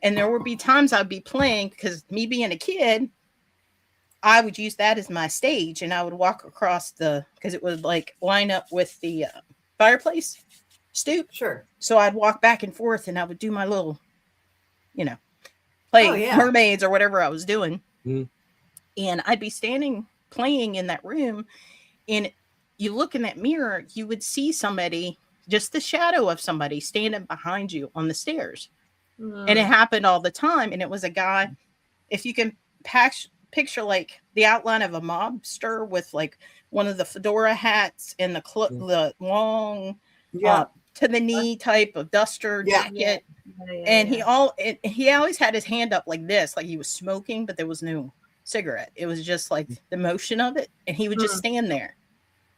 And there would be times I'd be playing because me being a kid, I would use that as my stage, and I would walk across because it would like line up with the fireplace stoop. Sure. So I'd walk back and forth and I would do my little, play mermaids or whatever I was doing. Mm. And I'd be standing playing in that room, and you look in that mirror, you would see somebody, just the shadow of somebody standing behind you on the stairs. And it happened all the time. And it was a guy, if you can picture like the outline of a mobster with like one of the fedora hats and the long to the knee type of duster jacket. And he always had his hand up like this, like he was smoking, but there was no cigarette. It was just like the motion of it. And he would just stand there.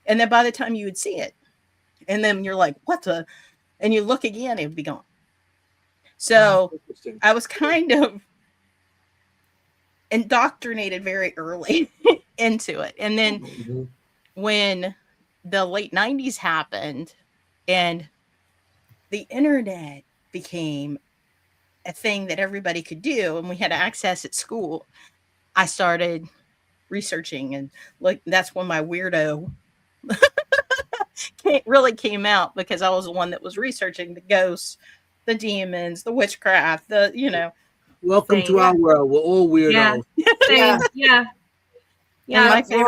And then by the time you would see it, and then you're like, and you look again, it would be gone. So I was kind of indoctrinated very early into it. And then when the late 90s happened and the internet became a thing that everybody could do and we had access at school, I started researching, and like that's when my weirdo really came out, because I was the one that was researching the ghosts, the demons, the witchcraft, Welcome to our world. We're all weirdos. Yeah. And my favorite,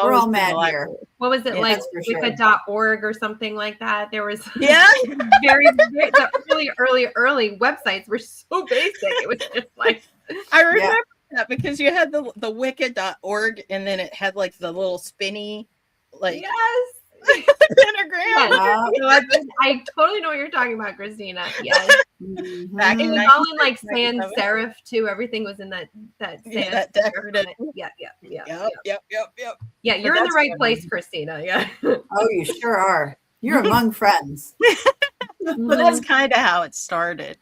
we're all mad here. What was it like? Wicca.org or something like that. There was very the early websites were so basic. It was just like I remember that because you had the Wicca.org, and then it had like the little spinny pentagram. I totally know what you're talking about, Christina. Yes. Back it in was all in like sans serif too. Everything was in that that decorative. Yep. Yeah, you're in the right place, Christina. Yeah. Oh, you sure are. You're among friends. But that's kind of how it started.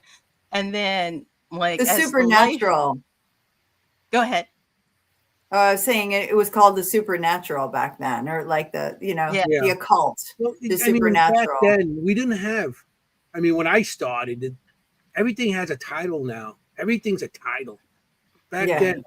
And then like the supernatural. Go ahead. I was saying it was called the supernatural back then, or like the occult, the supernatural. Back then, we didn't have. I mean, when I started, everything has a title now. Everything's a title. Back then,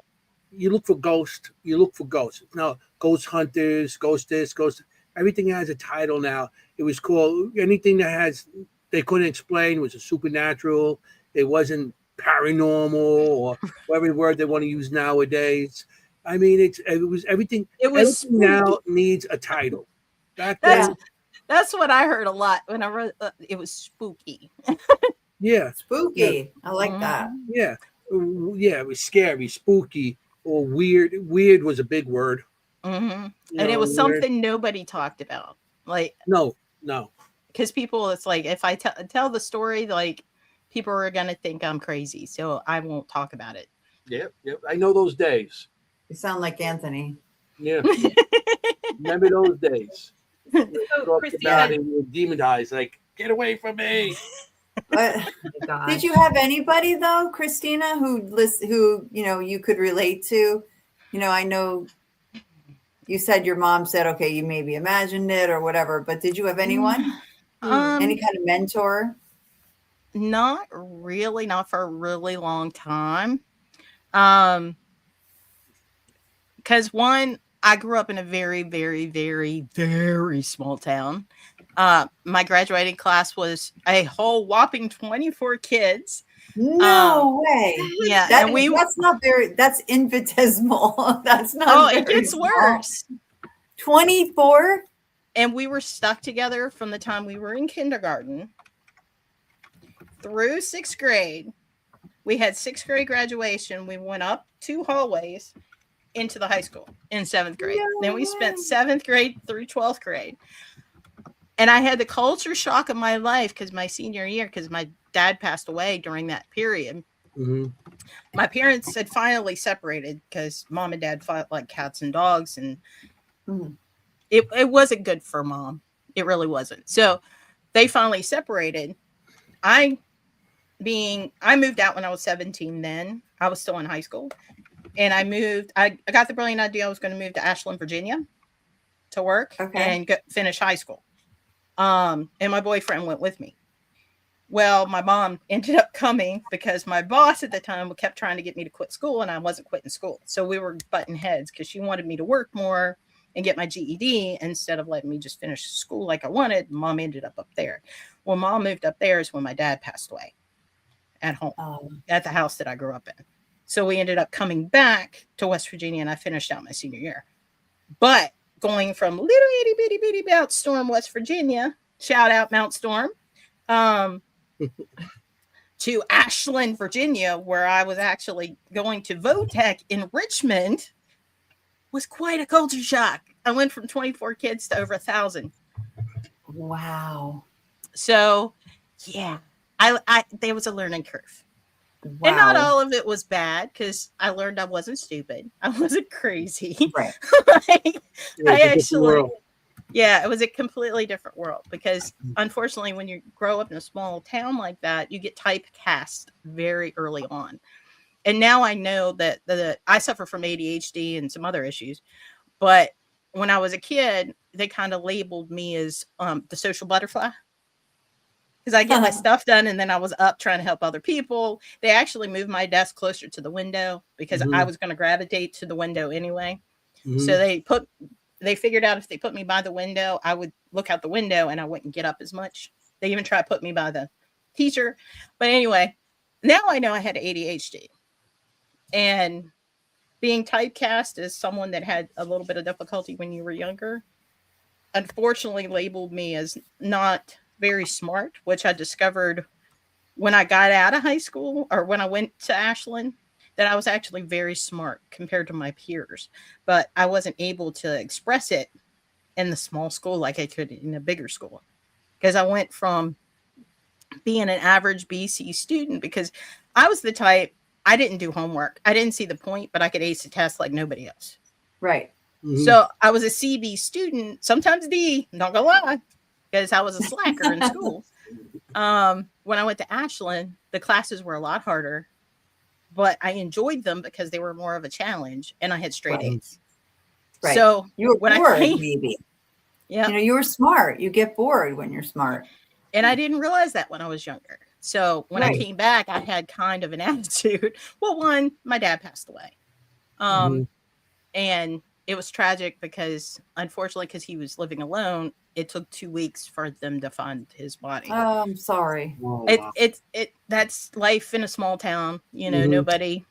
you look for ghosts. No, ghost hunters, ghost this, ghost. Everything has a title now. It was called anything that they couldn't explain was a supernatural. It wasn't paranormal or whatever word they want to use nowadays. I mean, it was everything. Everything now needs a title. That's what I heard a lot when I wrote. It was spooky. Spooky. Yeah. I like that. Yeah, it was scary, spooky, or weird. Weird was a big word. And it was something nobody talked about. Like no, because people, it's like if I tell the story, like people are gonna think I'm crazy, so I won't talk about it. Yep. I know those days. You sound like Anthony. Yeah. Remember those days? Talked about it, you were demonized, like, get away from me. But did you have anybody though, Christina, who you could relate to? I know you said your mom said, okay, you maybe imagined it or whatever, but did you have anyone? Any kind of mentor? Not really, not for a really long time. Because one, I grew up in a very, very, very, very small town. My graduating class was a whole whopping 24 kids. No way. Yeah. That's infinitesimal. That's not it gets small. worse. 24? And we were stuck together from the time we were in kindergarten through 6th grade. We had 6th grade graduation. We went up 2 hallways into the high school in 7th grade. No then we way. spent 7th grade through 12th grade. And I had the culture shock of my life because my senior year, because my dad passed away during that period. Mm-hmm. My parents had finally separated because mom and dad fought like cats and dogs. And it wasn't good for mom. It really wasn't. So they finally separated. I moved out when I was 17 then. I was still in high school. And I got the brilliant idea I was going to move to Ashland, Virginia to work and finish high school. And my boyfriend went with me. Well, my mom ended up coming because my boss at the time kept trying to get me to quit school and I wasn't quitting school. So we were butting heads because she wanted me to work more and get my GED instead of letting me just finish school like I wanted. Mom ended up there. When mom moved up there is when my dad passed away at home, at the house that I grew up in. So we ended up coming back to West Virginia and I finished out my senior year. But going from little itty bitty bitty Mount Storm, West Virginia, shout out Mount Storm, to Ashland, Virginia, where I was actually going to VOTEC in Richmond, was quite a culture shock. I went from 24 kids to over 1,000. Wow. So, yeah, there was a learning curve. Wow. And not all of it was bad because I learned I wasn't stupid. I wasn't crazy. Right. It was a completely different world because unfortunately, when you grow up in a small town like that, you get typecast very early on. And now I know that I suffer from ADHD and some other issues. But when I was a kid, they kind of labeled me as the social butterfly. Because I get my stuff done and then I was up trying to help other people. They actually moved my desk closer to the window because I was going to gravitate to the window anyway. So they figured out if they put me by the window, I would look out the window and I wouldn't get up as much. They even tried to put me by the teacher. But anyway, now I know I had ADHD. And being typecast as someone that had a little bit of difficulty when you were younger, unfortunately labeled me as not very smart, which I discovered when I got out of high school or when I went to Ashland, that I was actually very smart compared to my peers, but I wasn't able to express it in the small school like I could in a bigger school. Because I went from being an average BC student, because I was the type, I didn't do homework. I didn't see the point, but I could ace a test like nobody else. Right. So I was a CB student, sometimes D, not gonna lie, because I was a slacker in school. When I went to Ashland, the classes were a lot harder, but I enjoyed them because they were more of a challenge and I had straight A's. Right. So you were when bored, maybe. Yeah. You were smart. You get bored when you're smart. And I didn't realize that when I was younger. So when I came back, I had kind of an attitude. Well, one, my dad passed away. And it was tragic because, unfortunately, because he was living alone, it took 2 weeks for them to find his body. Oh, I'm sorry. That's life in a small town. Nobody,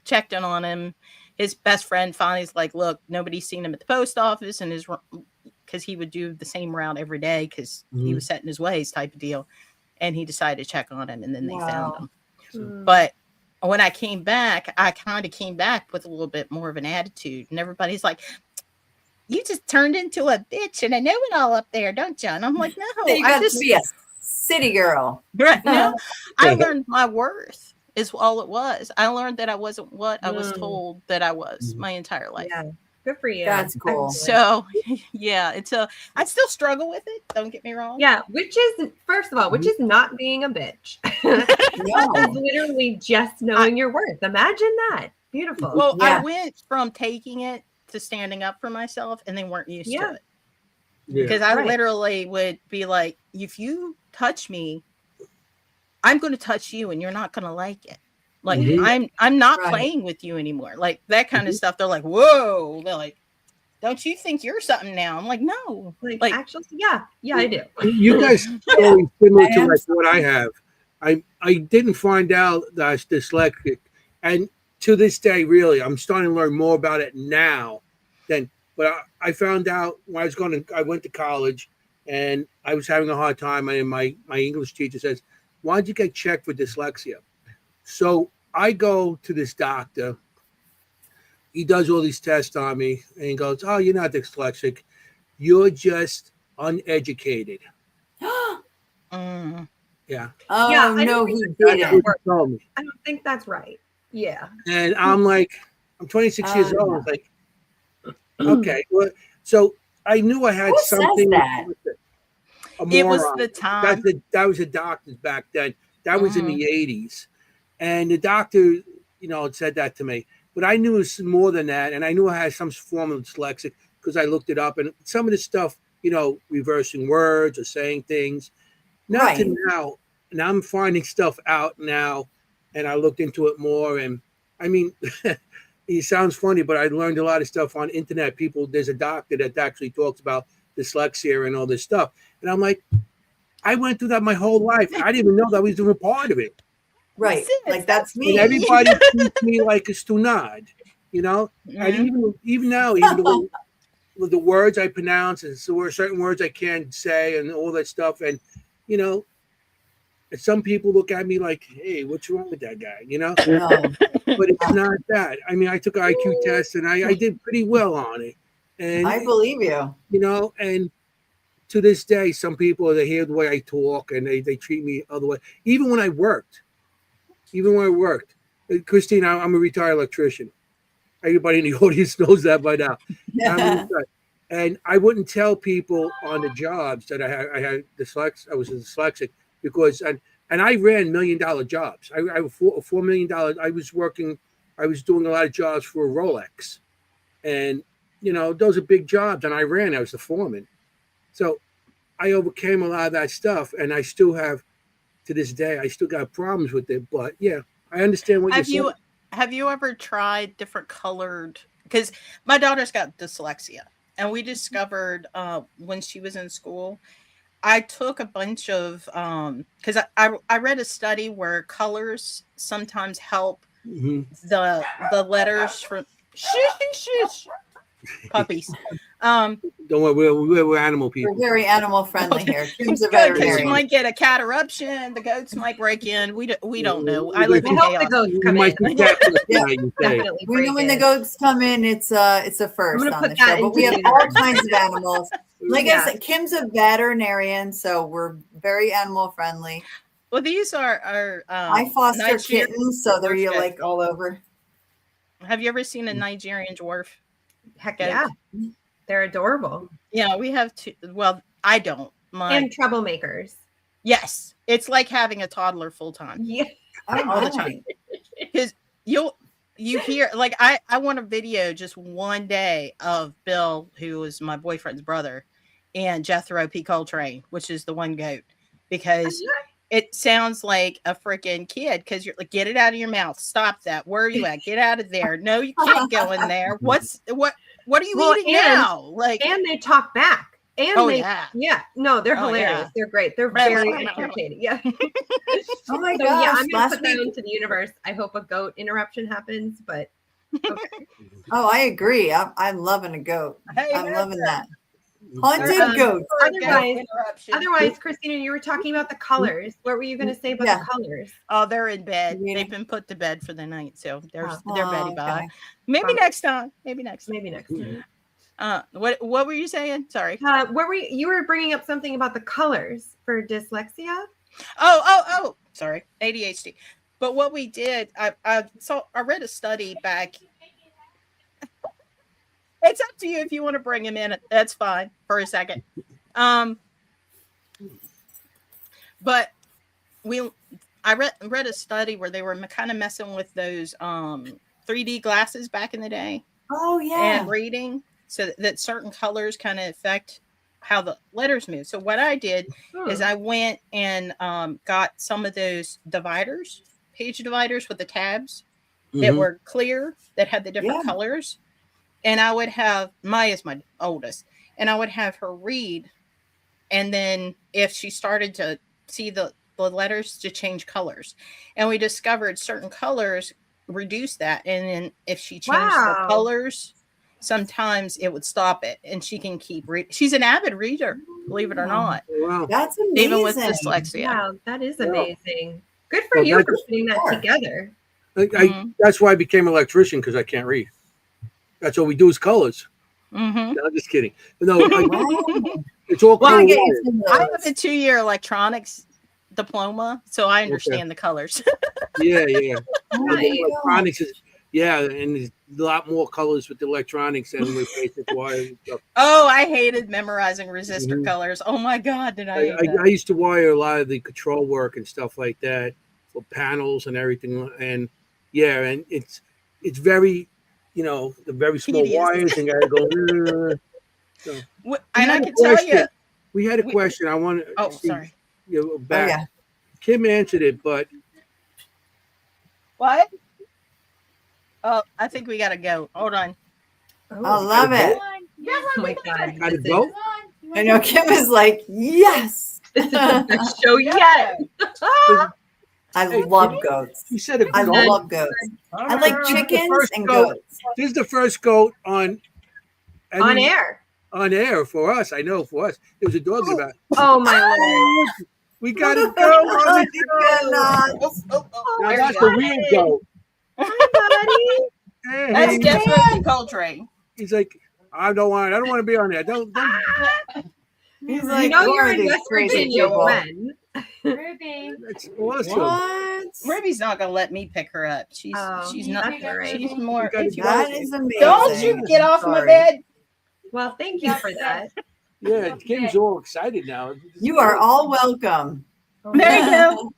checked in on him. His best friend finally is like, look, nobody's seen him at the post office, and because he would do the same route every day because he was set in his ways type of deal. And he decided to check on him, and then they found him. But when I came back, I kind of came back with a little bit more of an attitude. And everybody's like, you just turned into a bitch and a know-it-all up there, don't you? And I'm like, no. You got to be a city girl. Right. No, I learned my worth is all it was. I learned that I wasn't what I was told that I was my entire life. Yeah. Good for you. That's cool. So, yeah, I still struggle with it. Don't get me wrong. Yeah, which is, first of all, which is not being a bitch. It's literally just knowing your worth. Imagine that. Beautiful. Well, I went from taking it to standing up for myself, and they weren't used to it. Because I literally would be like, if you touch me, I'm going to touch you, and you're not going to like it. Like I'm not playing with you anymore. Like that kind of stuff. They're like, whoa. They're like, don't you think you're something now? I'm like, no. Like actually, yeah, I do. You guys story similar to like what I have. I didn't find out that I was dyslexic, and to this day, really, I'm starting to learn more about it now. But I found out when I went to college, and I was having a hard time, and my English teacher says, "Why don't you get checked for dyslexia?" So I go to this doctor. He does all these tests on me, and he goes, "Oh, you're not dyslexic. You're just uneducated." Yeah. Oh, yeah, no, he That's didn't. what he told me. I don't think that's right. Yeah. And I'm like, I'm 26 years old. I was like, okay. Well, so I knew I had Who something. says that? It was the time. That was the doctors back then. That was in the 80s. And the doctor, said that to me. But I knew it was more than that. And I knew I had some form of dyslexic because I looked it up. And some of the stuff, reversing words or saying things. Not to now. And I'm finding stuff out now. And I looked into it more. And I mean, it sounds funny, but I learned a lot of stuff on internet. There's a doctor that actually talks about dyslexia and all this stuff. And I'm like, I went through that my whole life. I didn't even know that I was doing a part of it. Right. Like that's me. And everybody treats me like a stunad, And even now, even the words I pronounce, and so there are certain words I can't say and all that stuff. And, some people look at me like, hey, what's wrong with that guy? No. But it's not that. I mean, I took an IQ test and I did pretty well on it. And I believe you. And to this day, some people, they hear the way I talk and they treat me other way. Even when I worked, Christine, I'm a retired electrician. Everybody in the audience knows that by now. And I wouldn't tell people on the jobs that I had dyslexia. I was dyslexic because and I ran $1 million jobs. I $4 million. I was doing a lot of jobs for Rolex, and those are big jobs. And I was the foreman, so I overcame a lot of that stuff. And I still have, to this day, I still got problems with it. But yeah, I understand what you're saying. Have you ever tried different colored? Because my daughter's got dyslexia, and we discovered when she was in school. I took a bunch of because I read a study where colors sometimes help the letters from shush puppies. Don't worry, we're animal people. We're very animal friendly here. Kimm's a Because veterinarian. you might get a cat eruption. The goats might break in. We don't know. I live in I hope chaos. the goats come in. Definitely We know when the goats come in, it's a first on the show. But we have all kinds of animals. Like I said, Kimm's a veterinarian, so we're very animal friendly. Well, these are I foster kittens, so they're like all over. Have you ever seen a Nigerian dwarf? Heck yeah. They're adorable. Yeah, we have two. Well, I don't. And troublemakers. Yes. It's like having a toddler full time. Yeah. All the time. Because you hear, like, I want a video just one day of Bill, who is my boyfriend's brother, and Jethro P. Coltrane, which is the one goat, because it sounds like a freaking kid. Because you're like, get it out of your mouth. Stop that. Where are you at? Get out of there. No, you can't go in there. What are you eating now? Like, and they talk back. And no, they're hilarious. Yeah. They're great. They're very entertaining. Yeah. Oh my gosh. gosh. Yeah, I'm gonna put that into the universe. I hope a goat interruption happens, but okay. Oh, I agree. I'm loving a goat. I'm loving that. Haunted goats. Otherwise, Christina, you were talking about the colors. What were you going to say about the colors? Oh, they're in bed. Yeah. They've been put to bed for the night, so they're bedding by. Maybe next time. Maybe next time. What were you saying? Sorry. You were bringing up something about the colors for dyslexia? Oh, sorry. ADHD. But what we did, I read a study back. It's up to you if you want to bring him in. That's fine for a second. But I read a study where they were kind of messing with those 3D glasses back in the day. Oh yeah. And reading, so that certain colors kind of affect how the letters move. So what I did is I went and got some of those page dividers with the tabs that were clear, that had the different colors. and I would have Maya's my oldest, and I would have her read, and then if she started to see the letters to change colors, and we discovered certain colors reduce that, and then if she changed the colors, sometimes it would stop it, and she can keep reading. She's an avid reader, believe it or not. Wow. That's amazing. Even with dyslexia. Wow, that is amazing. Good for you for putting that together. That's why I became an electrician, because I can't read. That's all we do is colors. Mm-hmm. No, I'm just kidding. No, it's all color. I have a 2-year electronics diploma, so I understand the colors. Yeah. Nice. Electronics is, and there's a lot more colors with the electronics than with basic wire and stuff. Oh, I hated memorizing resistor colors. Oh my God, did I hate that. I used to wire a lot of the control work and stuff like that for panels and everything, and and it's very, the very small wires, and gotta go. So. And I can tell you, we had a question. I want to. Oh, sorry. Back. Kimm answered it, but what? Oh, I think we gotta go. Hold on. I love it. Oh my God. Gotta go. I know Kimm is like, yes. This is the best show yet. I love goats. You said I love goats. I like chickens and goats. This is the first goat on air. On air for us. I know for us. There was a dog about. Oh my Lord. We gotta go. Now that's the real goat. Hi, buddy. That's definitely Coltrane. He's like, I don't want to be on there. Don't. He's like, you're in West Virginia when. Ruby. That's awesome. What? Ruby's not gonna let me pick her up. She's not. She's more. That is amazing. Don't you get off my bed. Well, thank you for that. Yeah, Kimm's all excited now. You are all welcome. There you go.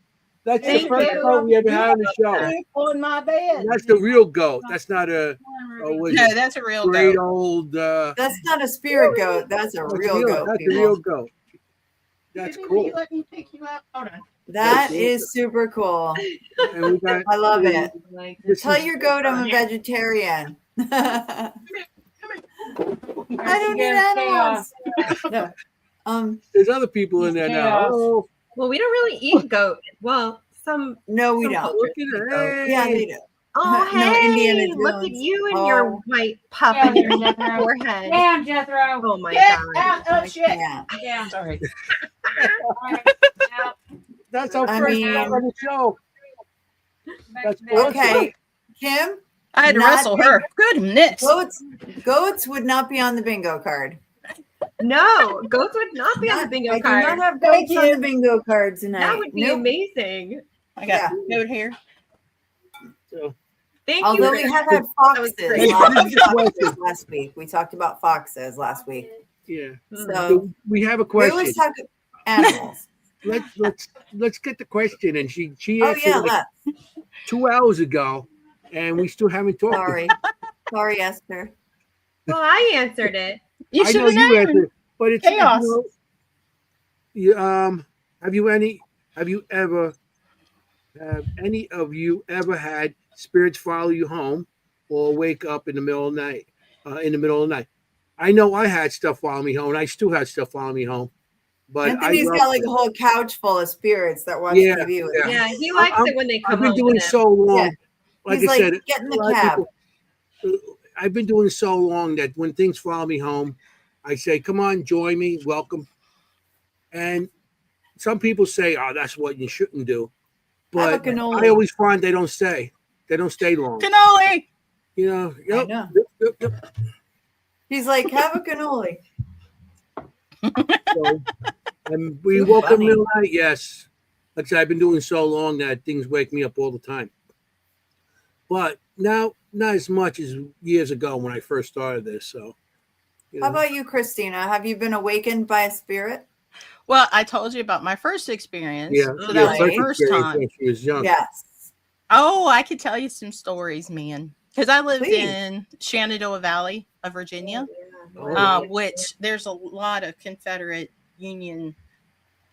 That's the first goat we ever had on the show. On my bed. That's the real goat. That's not a. No, that's a real great goat. Old. That's not a spirit goat. That's a real goat. That's a real goat. That's cool. Let me pick you up. Hold on. That is super cool. And we got, I love it. Tell your goat I'm a Yeah. vegetarian. I I don't need animals. No. There's other people in there now. Oh, Well, we don't really eat goat. Well, some. No, we some don't. cultures look at eat goat. it. Yeah, they do. Oh, No, hey! Indiana Look at Jones. you and your Oh. white puff Yeah, and your Jethro. forehead. Damn, Jethro. Oh my Get God! out. Oh shit. Yeah. Yeah. Sorry. Out. That's our I first mean- time on the show. That's Back- awesome. Okay, Kimm, I had to Not wrestle big- her. Goodness. goats would not be on the bingo card. No, goats would not be on the bingo I do card. not have Thank goats on you. the bingo card tonight. That would be Nope. amazing. I got a note here. So, Thank Although you. we have had was foxes. great. Foxes last week. We talked about foxes last week. yeah. Mm. So We have a we question. always talk animals. Let's get the question. And she Oh answered yeah, like let's. 2 hours ago, and we still haven't talked. Sorry, Esther. Well, I answered it. You I should know have you known. answered, but it's Chaos. Have any of you ever had spirits follow you home or wake up in the middle of the night? I know I had stuff follow me home, and I still had stuff follow me home. But Anthony's got like a whole couch full of spirits that watch Yeah, TV with yeah. him. Yeah, he likes it when they come I've been home doing with him. so long. Yeah. Like He's I like, said, get in a the lot of cab. people- I've been doing so long that when things follow me home, I say, "Come on, join me, welcome." And some people say, "Oh, that's what you shouldn't do," Have a but cannoli. I always find they don't stay. They don't stay long. Cannoli. You know. Yep, know. yep. He's like, have a cannoli. So, and we Too woke up in funny. the middle of the night. Yes, like I said, I've been doing so long that things wake me up all the time. But now, not as much as years ago when I first started this. So, you How know. about you, Christina? Have you been awakened by a spirit? Well, I told you about my first experience. Yeah, So that was the Right. first experience time. when she was young. Yes. Oh, I could tell you some stories, man. Because I lived Please. in Shenandoah Valley of Virginia, Oh. which there's a lot of Confederate Union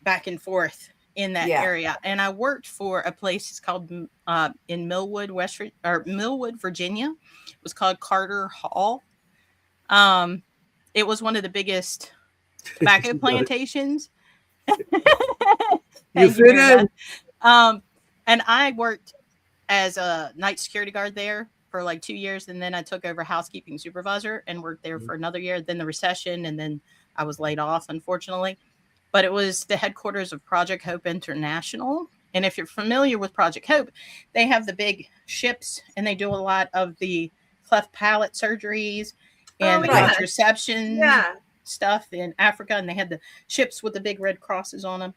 back and forth in that Yeah. area. And I worked for a place it's called in Millwood, Millwood, Virginia. It was called Carter Hall. It was one of the biggest tobacco plantations. You fit in. And I worked as a night security guard there for like 2 years, and then I took over housekeeping supervisor and worked there for another year. Then the recession, and then I was laid off, unfortunately. But it was the headquarters of Project Hope International. And if you're familiar with Project Hope, they have the big ships, and they do a lot of the cleft palate surgeries and the contraception stuff in Africa. And they had the ships with the big red crosses on them.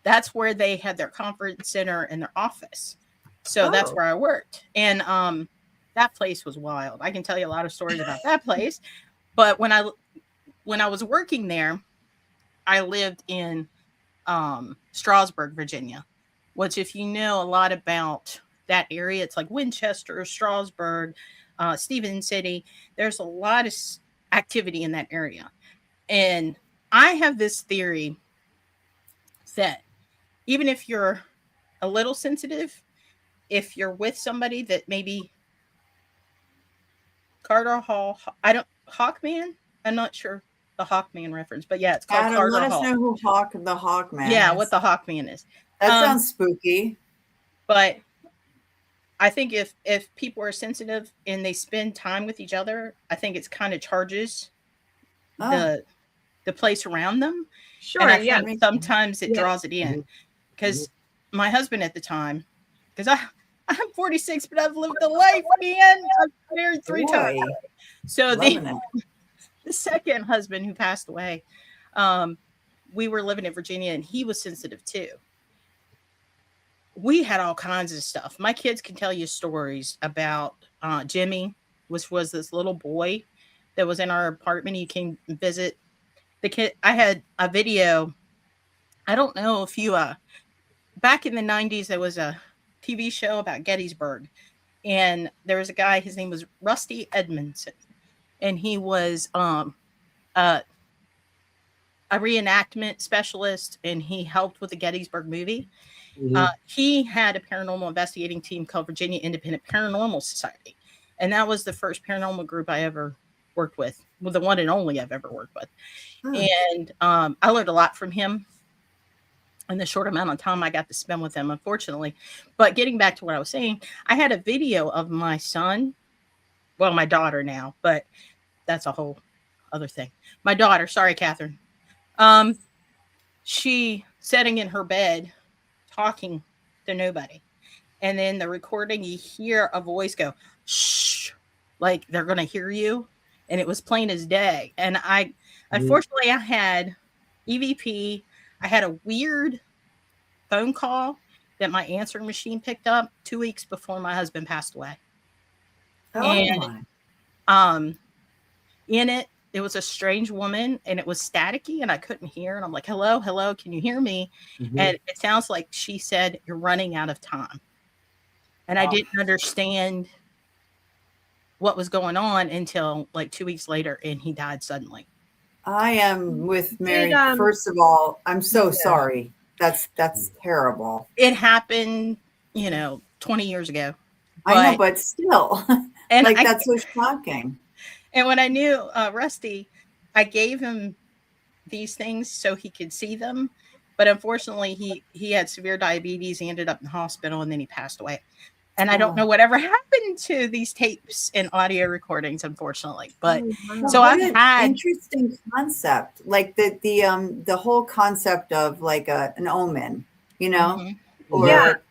That's where they had their conference center and their office. So that's where I worked. And that place was wild. I can tell you a lot of stories about that place. But when I was working there, I lived in Strasburg, Virginia, which, if you know a lot about that area, it's like Winchester, Strasburg, Stephen City. There's a lot of activity in that area. And I have this theory that even if you're a little sensitive, if you're with somebody that maybe Carter Hall, Hawkman, I'm not sure the Hawkman reference, but yeah, it's called Adam, Carter let Hall. us know who the Hawkman Yeah, is. what the Hawkman is. That sounds spooky. But I think if people are sensitive and they spend time with each other, I think it's kind of charges the place around them. Sure, and I think sometimes it draws it in. Because my husband at the time, because I'm 46, but I've lived a life, man. I've married 3 times. So the second husband who passed away, we were living in Virginia, and he was sensitive too. We had all kinds of stuff. My kids can tell you stories about Jimmy, which was this little boy that was in our apartment. He came and visit the kid. I had a video. I don't know if you back in the 90s, there was a TV show about Gettysburg, and there was a guy, his name was Rusty Edmondson, and he was a reenactment specialist, and he helped with the Gettysburg movie. He had a paranormal investigating team called Virginia Independent Paranormal Society, and that was the first paranormal group I ever worked with, the one and only I've ever worked with. And I learned a lot from him in the short amount of time I got to spend with him, unfortunately. But getting back to what I was saying, I had a video of my son, well, my daughter now, but that's a whole other thing. My daughter, sorry, Catherine. She sitting in her bed talking to nobody. And then the recording, you hear a voice go, shh, like they're going to hear you. And it was plain as day. And unfortunately, I had EVP. I had a weird phone call that my answering machine picked up 2 weeks before my husband passed away. In it, it was a strange woman, and it was staticky, and I couldn't hear. And I'm like, hello, can you hear me? And it sounds like she said, you're running out of time. And I didn't understand what was going on until like 2 weeks later, and he died suddenly. I am with Mary. First of all, I'm so sorry. That's terrible. It happened, 20 years ago. I know, but still, and that's so shocking. And when I knew Rusty, I gave him these things so he could see them. But unfortunately, he had severe diabetes. He ended up in the hospital, and then he passed away. And I don't know whatever happened to these tapes and audio recordings, unfortunately. But so I've had interesting concept, like the whole concept of like an omen, or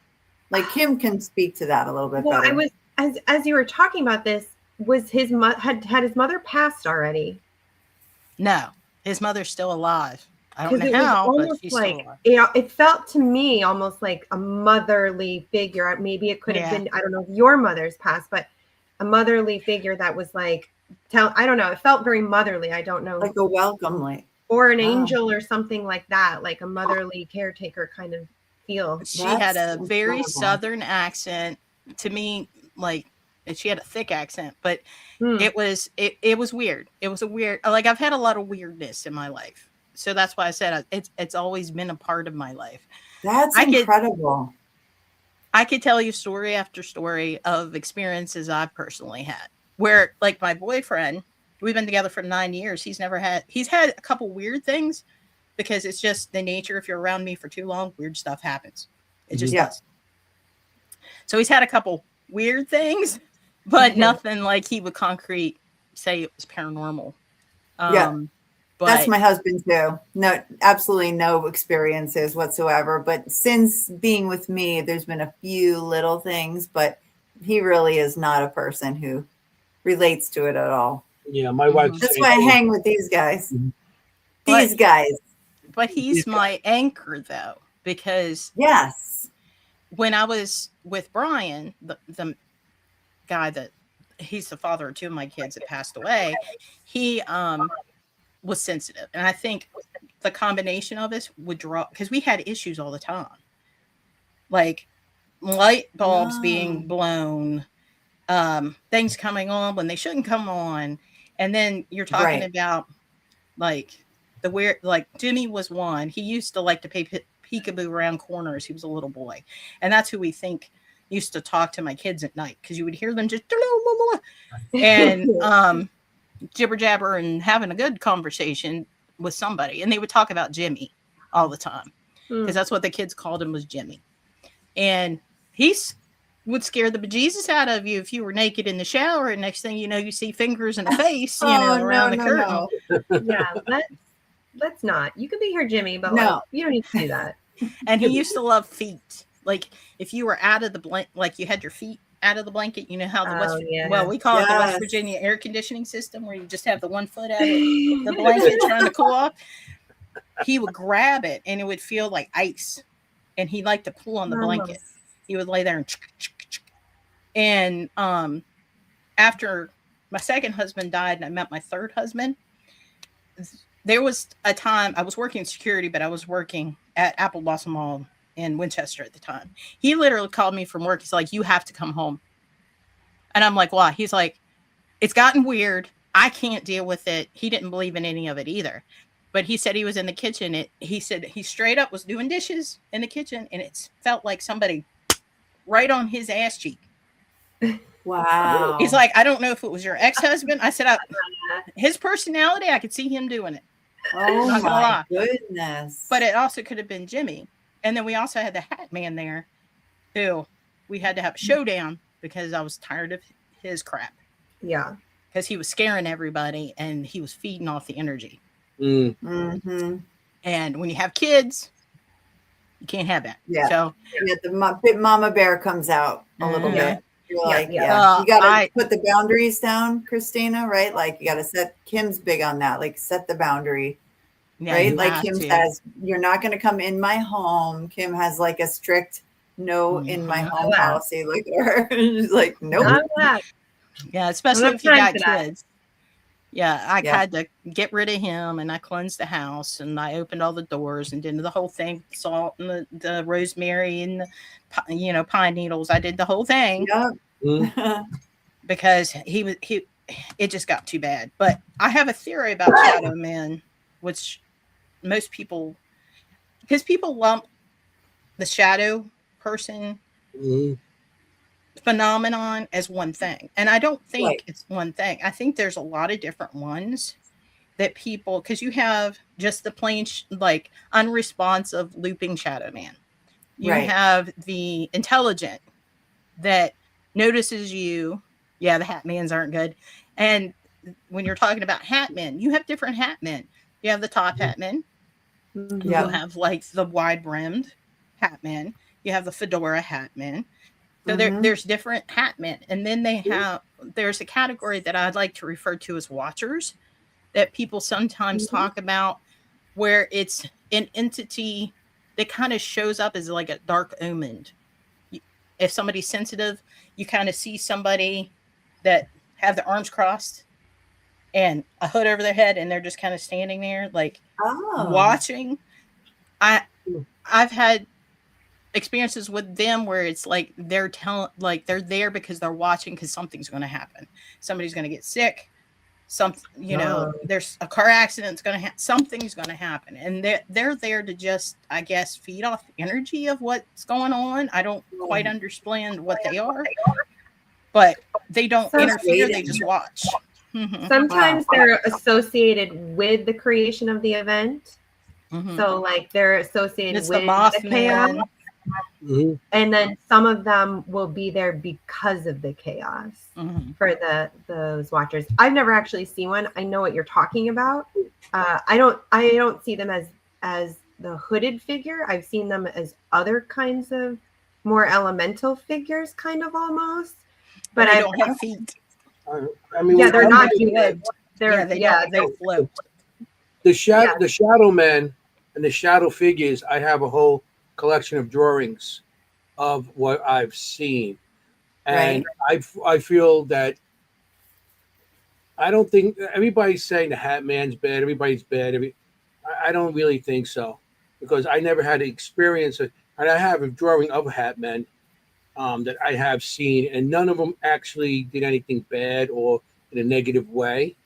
like Kimm can speak to that a little bit better. I was as you were talking about this, was his had his mother passed already? No, his mother's still alive. I don't know how, but she's still alive. It felt to me almost like a motherly figure. Maybe it could have been, I don't know if your mother's passed, but a motherly figure that was like, I don't know. It felt very motherly. I don't know. Like a welcome, or an angel or something like that, like a motherly caretaker kind of feel. She had a very Southern accent. To me, like, she had a thick accent, but it was weird. It was a weird, like, I've had a lot of weirdness in my life. So that's why I said it's always been a part of my life. That's incredible. I could tell you story after story of experiences I've personally had where, like, my boyfriend, we've been together for 9 years. He's had a couple weird things because it's just the nature. If you're around me for too long, weird stuff happens. It just does. So he's had a couple weird things, but nothing like he would concrete say it was paranormal. But that's my husband too. No, absolutely no experiences whatsoever. But since being with me, there's been a few little things, but he really is not a person who relates to it at all. Yeah, my wife. That's why I hang with these guys. These guys. But he's my anchor though, because when I was with Brian, the guy that he's the father of two of my kids that passed away, he was sensitive. And I think the combination of us would draw, because we had issues all the time. Like light bulbs being blown, things coming on when they shouldn't come on. And then you're talking about like the weird, like Jimmy was one. He used to like to play peekaboo around corners. He was a little boy. And that's who we think used to talk to my kids at night, because you would hear them just and jibber jabber and having a good conversation with somebody. And they would talk about Jimmy all the time, because that's what the kids called him, was Jimmy. And would scare the bejesus out of you if you were naked in the shower, and next thing you know, you see fingers and a face around the curtain. Yeah, let's not. You could be here, Jimmy, but like, you don't need to do that. And he used to love feet. Like if you were out of the blanket, like you had your feet out of the blanket, you know how the we call it the West Virginia air conditioning system, where you just have the 1 foot out of the blanket trying to cool off. He would grab it and it would feel like ice, and he liked to pull on the blanket. He would lay there and after my second husband died and I met my third husband, there was a time I was working security, but I was working at Apple Blossom Mall in Winchester at the time. He literally called me from work. He's like, "You have to come home." And I'm like, "Why?" He's like, "It's gotten weird. I can't deal with it." He didn't believe in any of it either. But he said he was in the kitchen. He said he straight up was doing dishes in the kitchen, and it felt like somebody right on his ass cheek. Wow. He's like, "I don't know if it was your ex-husband." I said, his personality, I could see him doing it. Oh my goodness. But it also could have been Jimmy. And then we also had the Hat Man there, who we had to have a showdown because I was tired of his crap. Yeah. Because he was scaring everybody and he was feeding off the energy. Mm-hmm. And when you have kids, you can't have that. Yeah. So the mama bear comes out a little bit. You're like, you got to put the boundaries down, Christina, right? Like you got to set, Kimm's big on that. Like set the boundary. Yeah, right? Like Kimm says, you're not going to come in my home. Kimm has like a strict no in my home policy. Like her. She's like, nope. Yeah, especially if you got kids. Yeah, I had to get rid of him, and I cleansed the house, and I opened all the doors and did the whole thing, salt and the rosemary and the pine needles. I did the whole thing. Yep. Because it just got too bad. But I have a theory about shadow men, which most people, because people lump the shadow person phenomenon as one thing, and I don't think it's one thing. I think there's a lot of different ones that people, because you have just the plain like unresponsive looping shadow man, you have the intelligent that notices you. The hat mans aren't good. And when you're talking about hat men, you have different hat men. You have the top hat men. You have like the wide brimmed hat men. You have the fedora hat men. So there's different hat men. And then there's a category that I'd like to refer to as watchers that people sometimes talk about, where it's an entity that kind of shows up as like a dark omened. If somebody's sensitive, you kind of see somebody that have their arms crossed and a hood over their head, and they're just kind of standing there like watching. I've had experiences with them where it's like they're there because they're watching, because something's going to happen. Somebody's going to get sick. There's a car accident's going to happen. Something's going to happen, and they're there to just, I guess, feed off the energy of what's going on. I don't quite understand what they are, but they don't interfere. They just watch. Sometimes they're associated with the creation of the event. So like they're associated with the chaos. And then some of them will be there because of the chaos for those watchers. I've never actually seen one. I know what you're talking about. I don't see them as the hooded figure. I've seen them as other kinds of more elemental figures, kind of almost. But they don't have feet. I mean, they're not human. They float. The shadow men and the shadow figures. I have a whole collection of drawings of what I've seen, and I feel that I don't think everybody's saying the Hat Man's bad. Everybody's bad. I don't really think so, because I never had to experience it, and I have a drawing of Hat Men that I have seen, and none of them actually did anything bad or in a negative way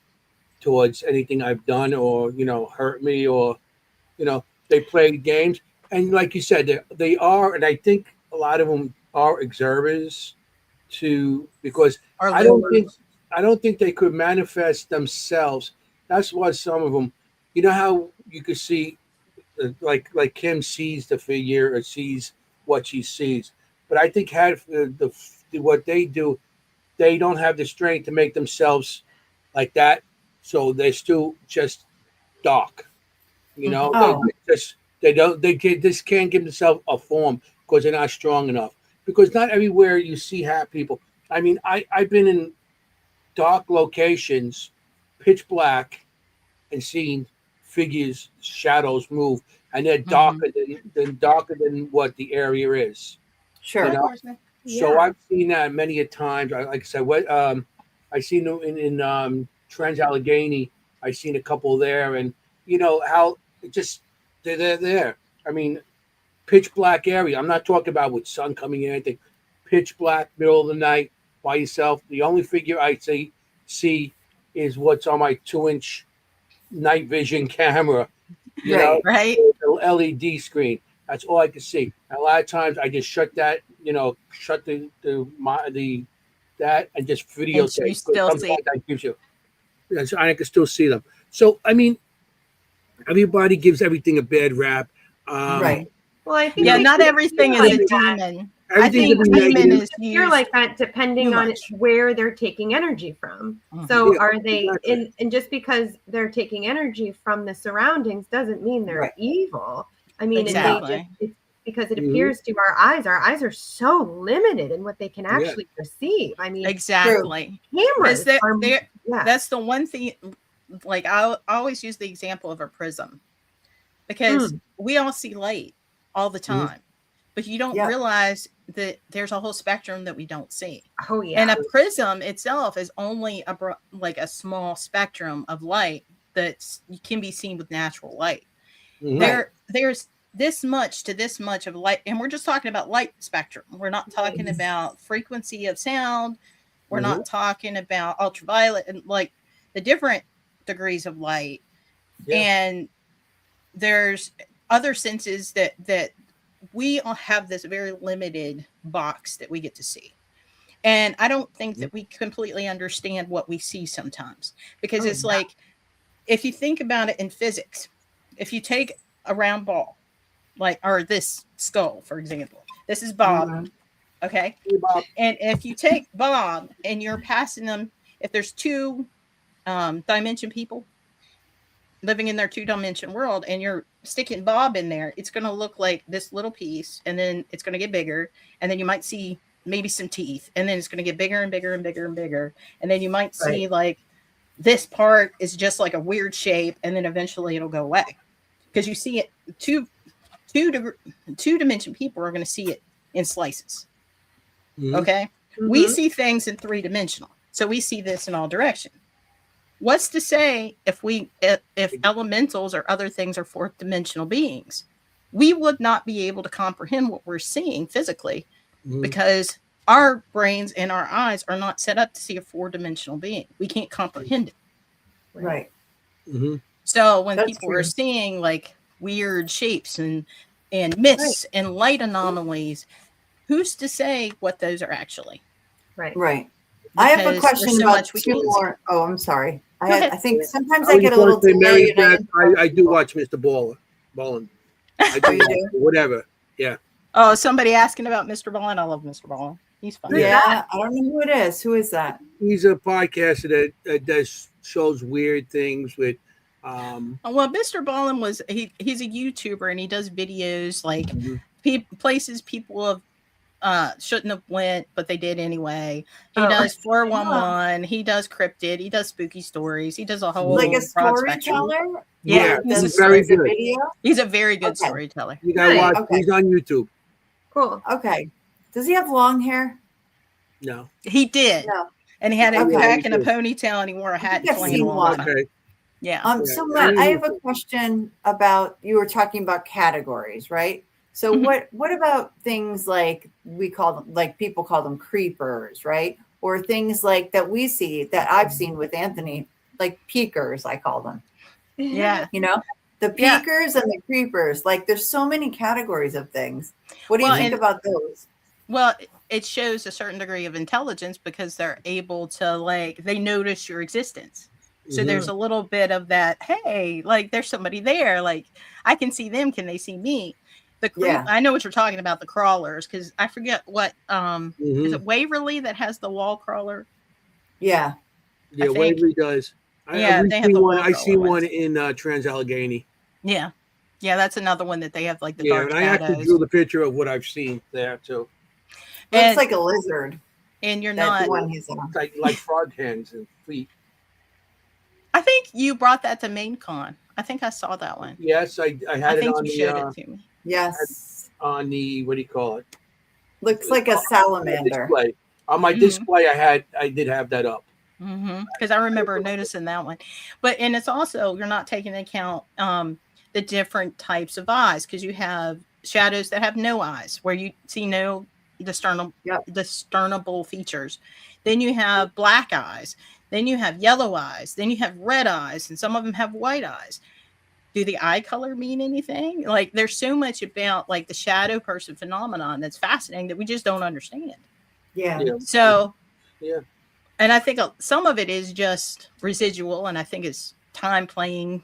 towards anything I've done, or hurt me, or they played games. And like you said, they are, and I think a lot of them are observers because I don't think they could manifest themselves. That's why some of them, how you could see, like Kimm sees the figure or sees what she sees, but I think what they do, they don't have the strength to make themselves like that, so they're still just dark. They just can't give themselves a form because they're not strong enough. Because not everywhere you see hat people. I mean, I've been in dark locations, pitch black, and seen figures, shadows move, and they're darker than what the area is. Sure. So I've seen that many a times. Like I said, I seen them in Trans Allegheny. I seen a couple there, and how it just they're there. I mean, pitch black area. I'm not talking about with sun coming in. Anything. Pitch black, middle of the night, by yourself. The only figure I see is what's on my 2-inch night vision camera. Right. The LED screen. That's all I can see. And a lot of times I just shut that, shut that and just videotape. And you still see. That gives you. I can still see them. So I mean, everybody gives everything a bad rap. Right. Well, I think not everything is a demon. I think demon is you're like that depending on where they're taking energy from. So are they and just because they're taking energy from the surroundings doesn't mean they're evil. I mean, it's because it appears to our eyes are so limited in what they can actually perceive. I mean, exactly. Cameras that's the one thing. Like I always use the example of a prism, because we all see light all the time, but you don't realize that there's a whole spectrum that we don't see. Oh yeah. And a prism itself is only a small spectrum of light that can be seen with natural light. There's this much to this much of light, and we're just talking about light spectrum. We're not talking about frequency of sound. We're not talking about ultraviolet and like the different degrees of light. And there's other senses that we all have this very limited box that we get to see. And I don't think that we completely understand what we see sometimes, because it's like, if you think about it in physics, if you take a round ball, or this skull, for example, this is Bob. Okay. Hey, Bob. And if you take Bob and you're passing them, if there's two dimension people living in their 2-dimension world, and you're sticking Bob in there, it's going to look like this little piece, and then it's going to get bigger, and then you might see maybe some teeth, and then it's going to get bigger and bigger and bigger and bigger, and then you might see like this part is just like a weird shape, and then eventually it'll go away, because you see it two-dimension people are going to see it in slices. Okay. We see things in 3-dimensional, so we see this in all directions. What's to say if elementals or other things are 4th-dimensional beings, we would not be able to comprehend what we're seeing physically, because our brains and our eyes are not set up to see a 4-dimensional being. We can't comprehend it. Right. So when people are seeing like weird shapes and mists and light anomalies, who's to say what those are actually? Right. I have a because question there's so about much we two can't see. more. Oh, I'm sorry. Go ahead. I think sometimes I I was get a just little gonna say, delay. Mary And I Beth, interrupt I do people. watch Mr. Ballin. I Oh, do, you do? whatever. Yeah. Oh, somebody asking about Mr. Ballin. I love Mr. Ballin. He's fun. Who's Yeah. that? I don't know who it is. Who is that? He's a podcaster that does shows weird things with Well, Mr. Ballin he's a YouTuber and he does videos like Mhm. places people have shouldn't have went, but they did anyway. He Oh. does 411. He does cryptid. He does spooky stories. He does a whole Like a broad spectrum. storyteller? Yeah, Does he's it very as a good. video? He's a very good Okay. storyteller. You gotta Nice. watch. Okay. He's on YouTube. Cool. Okay. Does he have long hair? No. He did. No. And he had a Okay. pack and a ponytail and he wore a hat think and I've flannel seen all the one. time. Okay. Yeah. So Yeah. Matt, I have a question about, you were talking about categories, right? So Mhm. what about things like we call them, like people call them creepers, right? Or things like that we see that I've seen with Anthony, like peekers, I call them. Yeah. You know, the Yeah. peekers and the creepers. Like there's so many categories of things. What do you Well, think and- about those? Well, it shows a certain degree of intelligence because they're able to they notice your existence. So there's a little bit of that, hey, like there's somebody there. Like I can see them. Can they see me? I know what you're talking about, the crawlers, because I forget what is it Waverly that has the wall crawler? Yeah. Yeah, I think. Waverly does. Yeah, I've they seen have the one. wall I seen crawler one ones. in Trans-Allegheny. Yeah. Yeah, that's another one that they have like the Yeah, dark and I actually shadows. drew the picture of what I've seen there too. Looks like a lizard. And you're That not one he's on. Like frog hands and feet. I think you brought that to MainCon. I think I saw that one. Yes, I had I it think on you showed it to me. Yes. on the what do you call it? Looks like a salamander. Display. On my display, I did have that up. Because I remember noticing that one. And it's also, you're not taking into account the different types of eyes, because you have shadows that have no eyes, where you see no discernible features. Then you have black eyes. Then you have yellow eyes. Then you have red eyes, and some of them have white eyes. Do the eye color mean anything? Like there's so much about like the shadow person phenomenon that's fascinating that we just don't understand. Yeah. So, yeah. And I think some of it is just residual, and I think it's time playing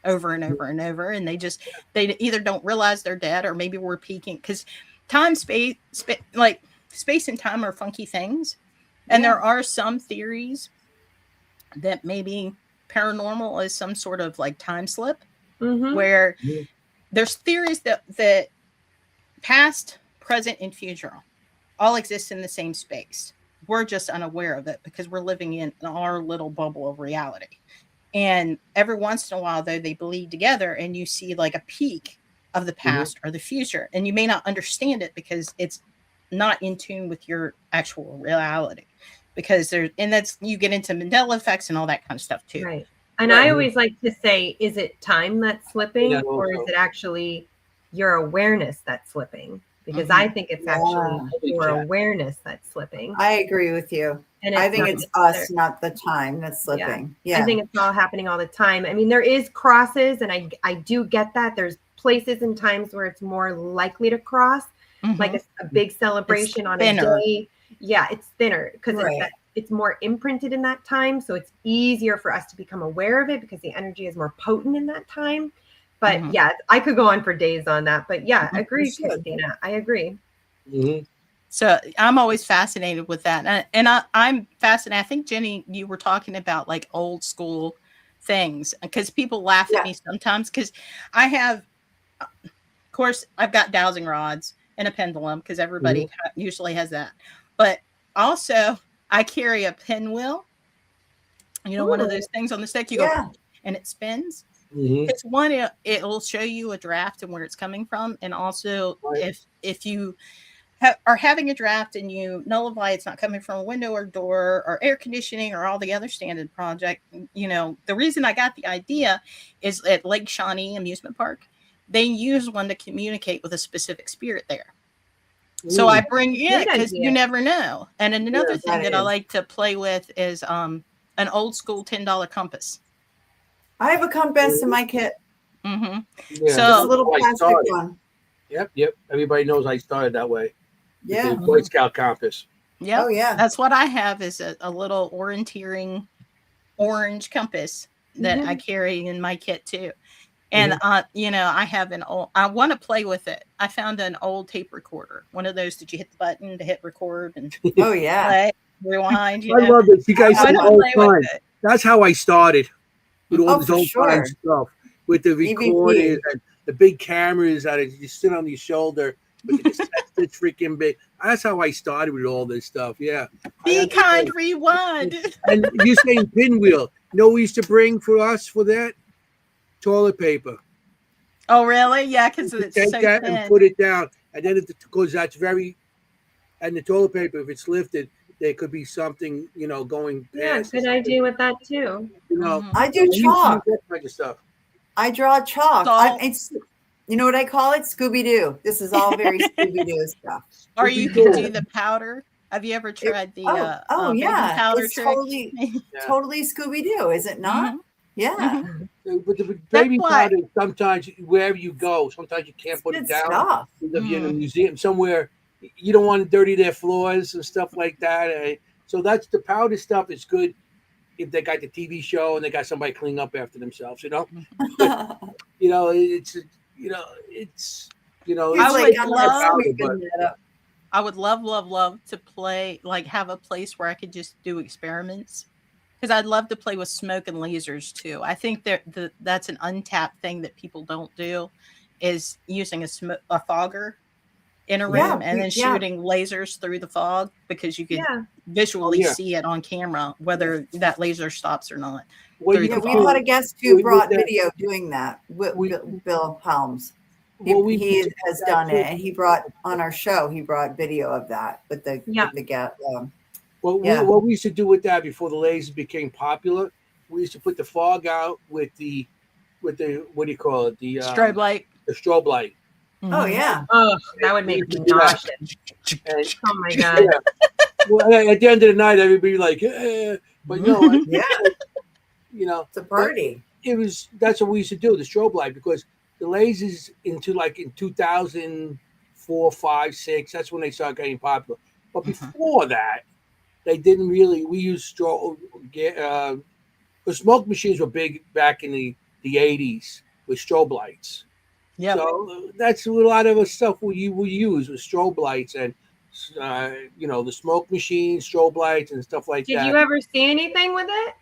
over and over and over, and they either don't realize they're dead, or maybe we're peaking, because space and time are funky things, and there are some theories that maybe paranormal is some sort of like time slip, where there's theories that past, present, and future all exist in the same space. We're just unaware of it because we're living in our little bubble of reality. And every once in a while, though, they bleed together and you see like a peak of the past or the future. And you may not understand it because it's not in tune with your actual reality. Because you get into Mandela effects and all that kind of stuff too. Right. And I always like to say, is it time that's slipping, or is it actually your awareness that's slipping? Because I think it's actually your awareness that's slipping. I agree with you. And I think it's us, not the time that's slipping. Yeah. I think it's all happening all the time. I mean, there is crosses, and I do get that. There's places and times where it's more likely to cross, like a big celebration on a day. Yeah, it's thinner because it's more imprinted in that time. So it's easier for us to become aware of it because the energy is more potent in that time. But yeah, I could go on for days on that. But yeah, I agree, Christina. I agree. So I'm always fascinated with that. And I'm fascinated. I think, Jenny, you were talking about like old school things, because people laugh at me sometimes because I have, of course, I've got dowsing rods and a pendulum because everybody usually has that. But also I carry a pinwheel, one of those things on the stick, you go and it spins. It's one, it'll show you a draft and where it's coming from. And also if you are having a draft and you nullify it's not coming from a window or door or air conditioning or all the other standard project, the reason I got the idea is at Lake Shawnee Amusement Park, they use one to communicate with a specific spirit there. So I bring it because you never know. And another thing that I like to play with is an old school $10 compass. I have a compass in my kit. Yeah, so a little plastic one. Yep. Everybody knows I started that way. Yeah. Boy Scout compass. Yep. Oh, yeah. That's what I have is a little orienteering orange compass that I carry in my kit too. And I have I want to play with it. I found an old tape recorder, one of those that you hit the button to hit record and Oh, yeah. play, rewind. I love it. You guys I said wanna old play with time. it. That's how I started with all this for old time sure. stuff, with the recorders and the big cameras that you sit on your shoulder with the cassette that's freaking big. That's how I started with all this stuff. Yeah. Be kind, rewind. And you're saying pinwheel. You know what we used to bring for us for that? Toilet paper. Oh, really? Yeah, because it's Take so that thin. and put it down. And then because that's very, and the toilet paper, if it's lifted, there could be something, going past. Yeah, good idea with that too. I do chalk. That kind of stuff. I draw chalk. So- It's, you know what I call it? Scooby-Doo. This is all very Scooby-Doo stuff. Or you can do the powder. Have you ever tried the baking yeah, powder it's trick? totally Scooby-Doo, is it not? Yeah. But the baby powder, sometimes wherever you go, sometimes you can't put it down. Stuff. If you're in a museum somewhere, you don't want to dirty their floors and stuff like that. So that's the powder stuff is good if they got the TV show and they got somebody cleaning up after themselves. But, I would love to play, like have a place where I could just do experiments. Because I'd love to play with smoke and lasers too. I think that's an untapped thing that people don't do, is using a fogger in a room and then shooting lasers through the fog, because you can visually see it on camera whether that laser stops or not. Well, we've had a guest who brought video doing that. Bill Helms. He has done it, and he brought on our show. He brought video of that with the guest. What we used to do with that before the lasers became popular, we used to put the fog out with the what do you call it? The strobe light. The strobe light. Oh yeah. Oh, that would make me nauseous. Oh my god. Yeah. Well, at the end of the night, everybody like, but it's a party. That's what we used to do, the strobe light, because the lasers in 2004, 5, 6, that's when they started getting popular. But before that, they didn't really. We used the smoke machines were big back in the 80s with strobe lights. Yeah. So that's a lot of the stuff we use with strobe lights and the smoke machines, strobe lights, and stuff like that. Did you ever see anything with it?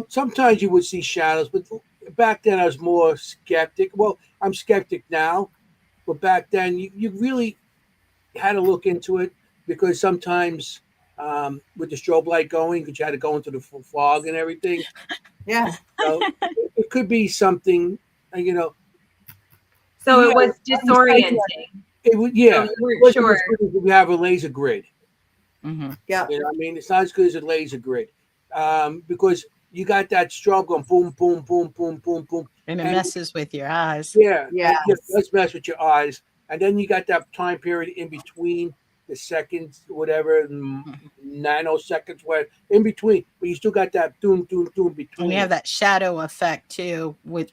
Sometimes you would see shadows, but back then I was more skeptic. Well, I'm skeptic now, but back then you really had to look into it, because sometimes with the strobe light going, because you had to go into the fog and everything. Yeah. So it could be something, So it was disorienting. It would, yeah. So you weren't sure. We have a laser grid. Yeah. It's not as good as a laser grid, because you got that strobe going boom, boom, boom, boom, boom, boom, and it messes with your eyes. Yeah. Let's mess with your eyes, and then you got that time period in between the seconds, whatever, nanoseconds, where in between, but you still got that doom between. And you have that shadow effect too with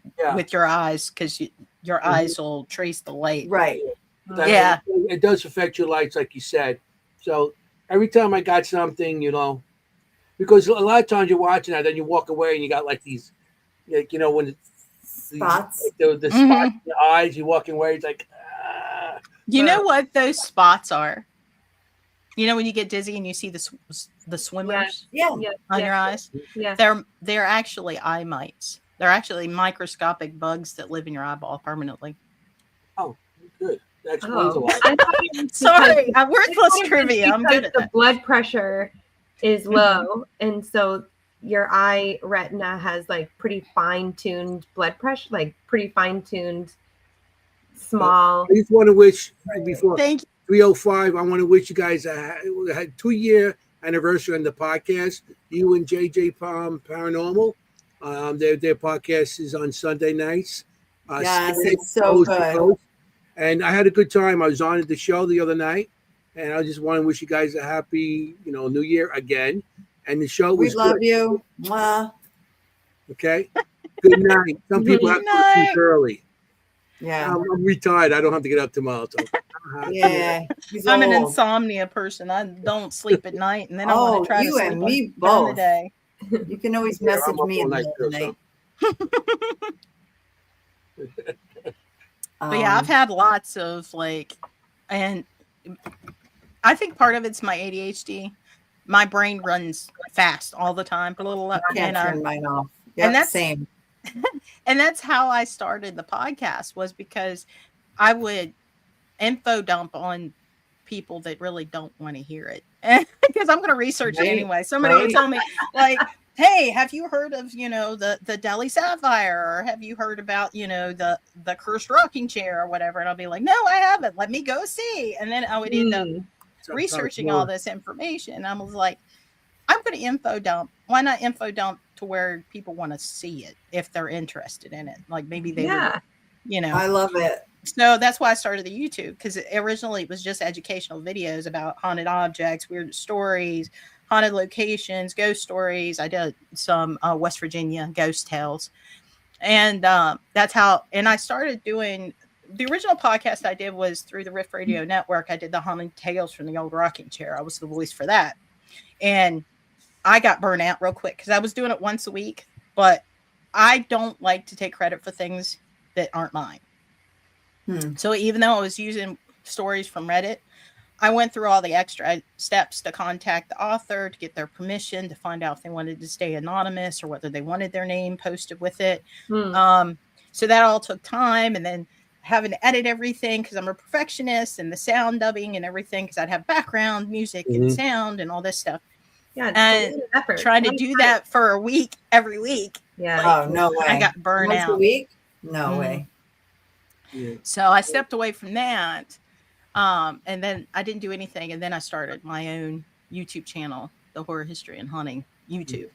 your eyes, because your eyes will trace the light. Right. It does affect your lights, like you said. So every time I got something, because a lot of times you're watching that, then you walk away and you got like these, when spots, the spots in your eyes, you're walking away, it's like. You know what those spots are? When you get dizzy and you see the swimmers on your eyes? Yeah. They're actually eye mites. They're actually microscopic bugs that live in your eyeball permanently. Oh, good. That explains a lot. Sorry, worthless trivia. I'm good at the that. Blood pressure is low, and so your eye retina has like pretty fine-tuned blood pressure, like pretty fine-tuned small. I just want to wish before Thank you. 305. I want to wish you guys had 2-year anniversary on the podcast. You and JJ Paranormal. Their podcast is on Sunday nights. Yes, it's so good. And I had a good time. I was on the show the other night, and I just want to wish you guys a happy, New Year again. And the show was. We love you. Mwah. Okay. Good night. Some people have to sleep early. Yeah. I'm retired. I don't have to get up tomorrow. So Yeah, he's I'm an old. insomnia person. I don't sleep at night, and then I want to try to you sleep and me during the both. day. You can always Yeah, message I'm up me in all the night middle of the too, night. But yeah, I've had lots of and I think part of it's my ADHD. My brain runs fast all the time. I can't turn mine off. Yep, and that's same. And that's how I started the podcast, was because I would info dump on people that really don't want to hear it. Because I'm going to research it anyway. Somebody would tell me like, hey, have you heard of, the Delhi Sapphire, or have you heard about, the cursed rocking chair or whatever? And I'll be like, no, I haven't. Let me go see. And then I would end up researching all this information. And I was like, I'm going to info dump. Why not info dump to where people want to see it if they're interested in it? Like maybe they would, I love it. So that's why I started the YouTube, because originally it was just educational videos about haunted objects, weird stories, haunted locations, ghost stories. I did some West Virginia ghost tales. And that's how, and I started doing, the original podcast I did was through the Riff Radio Network. I did the Haunted Tales from the Old Rocking Chair. I was the voice for that. And I got burnt out real quick because I was doing it once a week, but I don't like to take credit for things that aren't mine. So even though I was using stories from Reddit, I went through all the extra steps to contact the author, to get their permission, to find out if they wanted to stay anonymous or whether they wanted their name posted with it. So that all took time, and then having to edit everything because I'm a perfectionist, and the sound dubbing and everything because I'd have background music and sound and all this stuff. Yeah, and trying to do that for a week every week. Yeah. Oh, no way. I got burned Once out. a week? No way. Yeah. So I stepped away from that. And then I didn't do anything. And then I started my own YouTube channel, The Horror History and Hunting YouTube.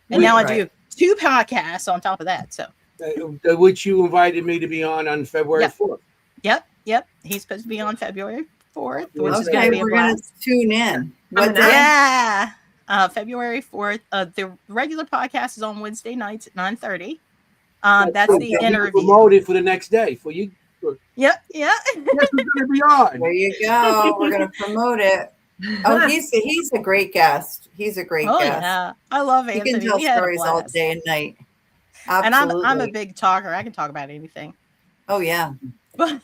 And now I do 2 podcasts on top of that. So which you invited me to be on February 4th. Yep. He's supposed to be on February 4th. Which is going to be a blast. Tune in. What day? Yeah. February 4th. The regular podcast is on Wednesday nights at 9:30. That's the interview. Promoted for the next day for you. Yep. Yes, we're gonna be on. There you go. We're gonna promote it. Oh, he's a great guest. He's a great guest. Yeah, I love Anthony. He can tell stories all day and night. Absolutely. And I'm a big talker. I can talk about anything. Oh yeah. And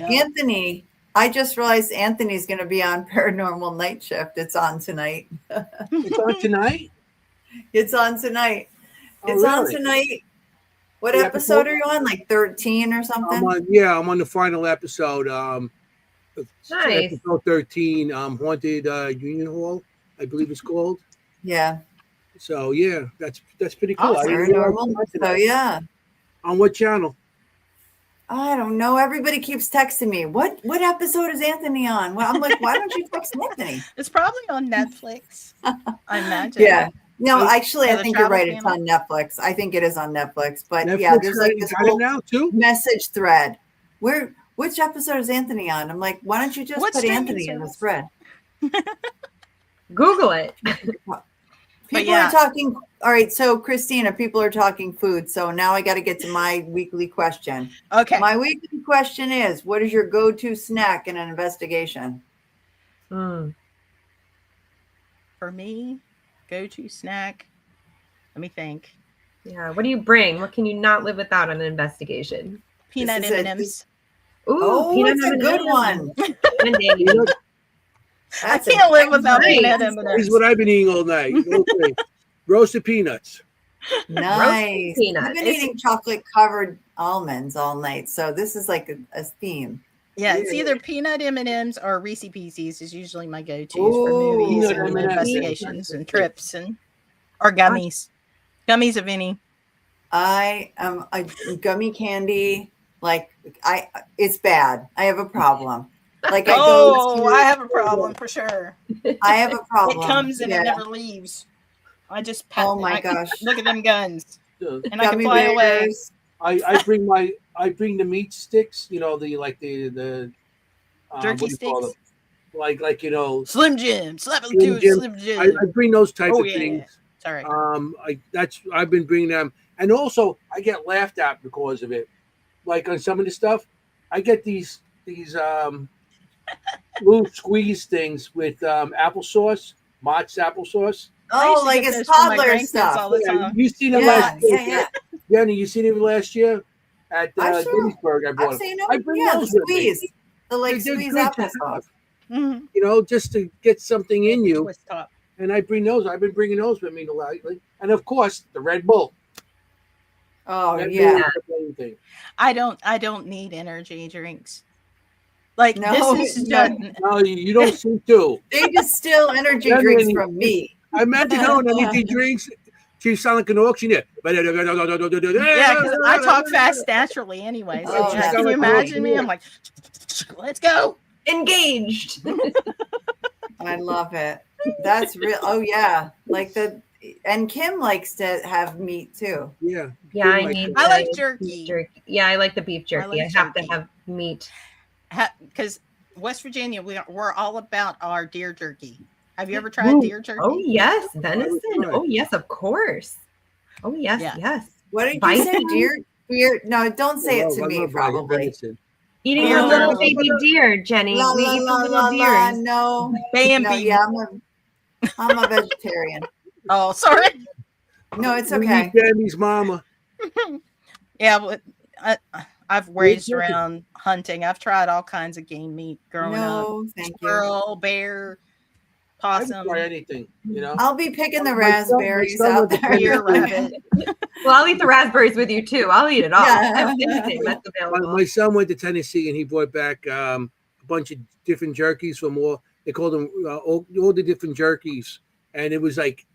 Anthony, I just realized Anthony's going to be on Paranormal Night Shift. It's on tonight. It's on tonight. It's on tonight. It's on tonight. What episode are you on? Like 13 or something? I'm on the final episode. Nice. Episode 13, Haunted Union Hall, I believe it's called. Yeah. So yeah, that's pretty cool. Awesome. Paranormal. So yeah. On what channel? I don't know. Everybody keeps texting me. What episode is Anthony on? Well, I'm like, why don't you text Anthony? It's probably on Netflix. I imagine. Yeah. No, actually, I think you're right. It's on Netflix. I think it is on Netflix. But Netflix, yeah, there's like this whole now too? message thread. Which episode is Anthony on? I'm like, why don't you just put Anthony in the thread? Google it. People are talking. All right, so Christina, people are talking food. So now I got to get to my weekly question. Okay. My weekly question is, what is your go-to snack in an investigation? For me, go-to snack. Let me think. Yeah. What do you bring? What can you not live without on an investigation? Peanut M&Ms. Ooh, peanut that's a good one. I can't live without peanut M&Ms. This is what I've been eating all night. Okay. Roasted peanuts. Nice. I've been eating chocolate-covered almonds all night, so this is like a theme. Yeah, it's either peanut M&Ms or Reese's Pieces is usually my go-tos for movies and investigations and trips or gummies. Gummies of any. I am a gummy candy. It's bad. I have a problem. I have a problem for sure. I have a problem. It comes and it never leaves. I just gosh! Look at them guns, and gummy I can fly away. I bring the meat sticks. You know the jerky sticks. Like Slim Jim, Slim Jim. I bring those type of things. Sorry. I've been bringing them, and also I get laughed at because of it. Like on some of the stuff, I get these these little squeeze things with applesauce, Mott's applesauce. I used Oh, to like get it's those for my toddler grandkids stuff. all the Yeah, time. you seen it Yeah, last year. yeah. Jennie, you seen it last year at I'm sure. Gettysburg. I I've bought them. seen them. I bring Yeah, the those with me. squeeze. The like They're squeeze good to applesauce. have, Mhm. you know, just to get something in you. Twist top. And I bring those. I've been bringing those with me lately. And of course, the Red Bull. Oh Red yeah. Bull is the main thing. I don't need energy drinks. Like No, this is no. just No, you don't see two. They distill energy Jennie, drinks and from me. I imagine how energy drinks. She sound like an auctioneer. yeah, because I talk fast naturally anyways. Oh, Yeah, that's can you right. imagine me? I'm like, let's go. Engaged. I love it. That's real. Oh yeah, like and Kimm likes to have meat too. Yeah. Yeah, I Like need. I like the jerky. beef jerky. Yeah, I like the beef jerky. I like have to jerky. have meat. Because West Virginia, we're all about our deer jerky. Have you ever tried deer jerky? Oh yes, I would venison. try. Oh yes, of course. Oh yes, Yeah. yes. What did you Bison? say, deer? Deer? No, don't say it to I me. love Probably. venison. Eating Oh. a little baby deer, Jennie. La We la eat the la little la la. deers. No, Bambi. no. Yeah, I'm a vegetarian. Oh, sorry. No, it's We okay. eat Jennie's mama. Yeah, but I've raised jerky. around hunting. I've tried all kinds of game meat growing up. No, thank you. Squirrel, bear, I would possum, try anything, you know. I'll be picking the My son- my raspberries son out was a there. deer, rabbit. Well, I'll eat the raspberries with you too. I'll eat it all. Yeah. Anything that's available. My son went to Tennessee and he brought back a bunch of different jerkies from all. They called them all the different jerkies, and it was like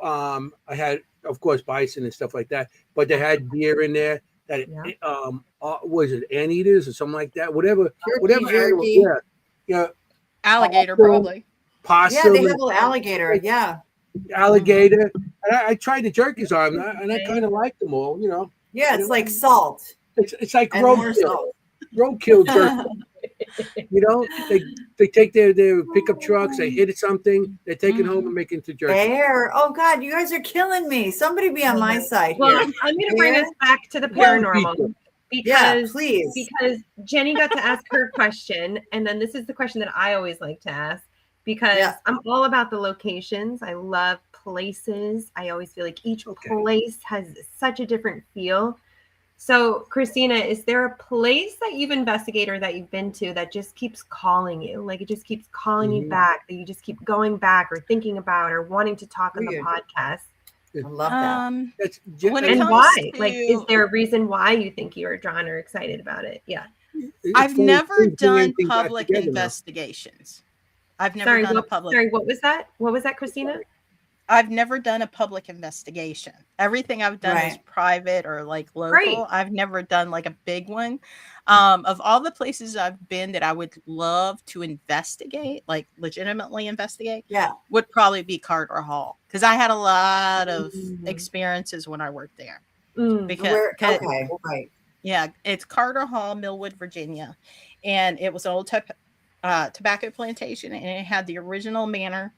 I had, of course, bison and stuff like that, but they had deer in there. That was it anteaters or something like that? Whatever animal, jerky. yeah, Alligator, Possum. probably. possum. Yeah, they have little alligator. Yeah. alligator. And I tried the jerkies on them, and I kind of liked them all. You know, Yeah, it's like salt it's like and more roadkill, salt. roadkill jerky. You know, they take their pickup trucks, they hit something, they take it home and make it into jerky. Bear. Oh God, you guys are killing me. Somebody be on my side Well, here. I'm going to bring Bear? us back to the Well, paranormal Yeah, because please. because Jennie got to ask her question, and then this is the question that I always like to ask because Yeah. I'm all about the locations. I love places. I always feel like each place has such a different feel. So, Christina, is there a place that you've investigated or that you've been to that just keeps calling you? Like it just keeps calling you back, that you just keep going back or thinking about or wanting to talk on the Weird. podcast? I love that. That's When it And comes why? to- Like, is there a reason why you think you're drawn or excited about it? Yeah. I've never Bring done anything back public together now. investigations. I've never Sorry, done a public. Sorry, what was that? What was that, Christina? I've never done a public investigation. Everything I've done is Right. private or like local. Great. I've never done like a big one. Of all the places I've been that I would love to investigate, like legitimately investigate, Yeah. would probably be Carter Hall because I had a lot of experiences when I worked there. Because Okay, right. yeah, it's Carter Hall, Millwood, Virginia, and it was an old tobacco plantation, and it had the original manor.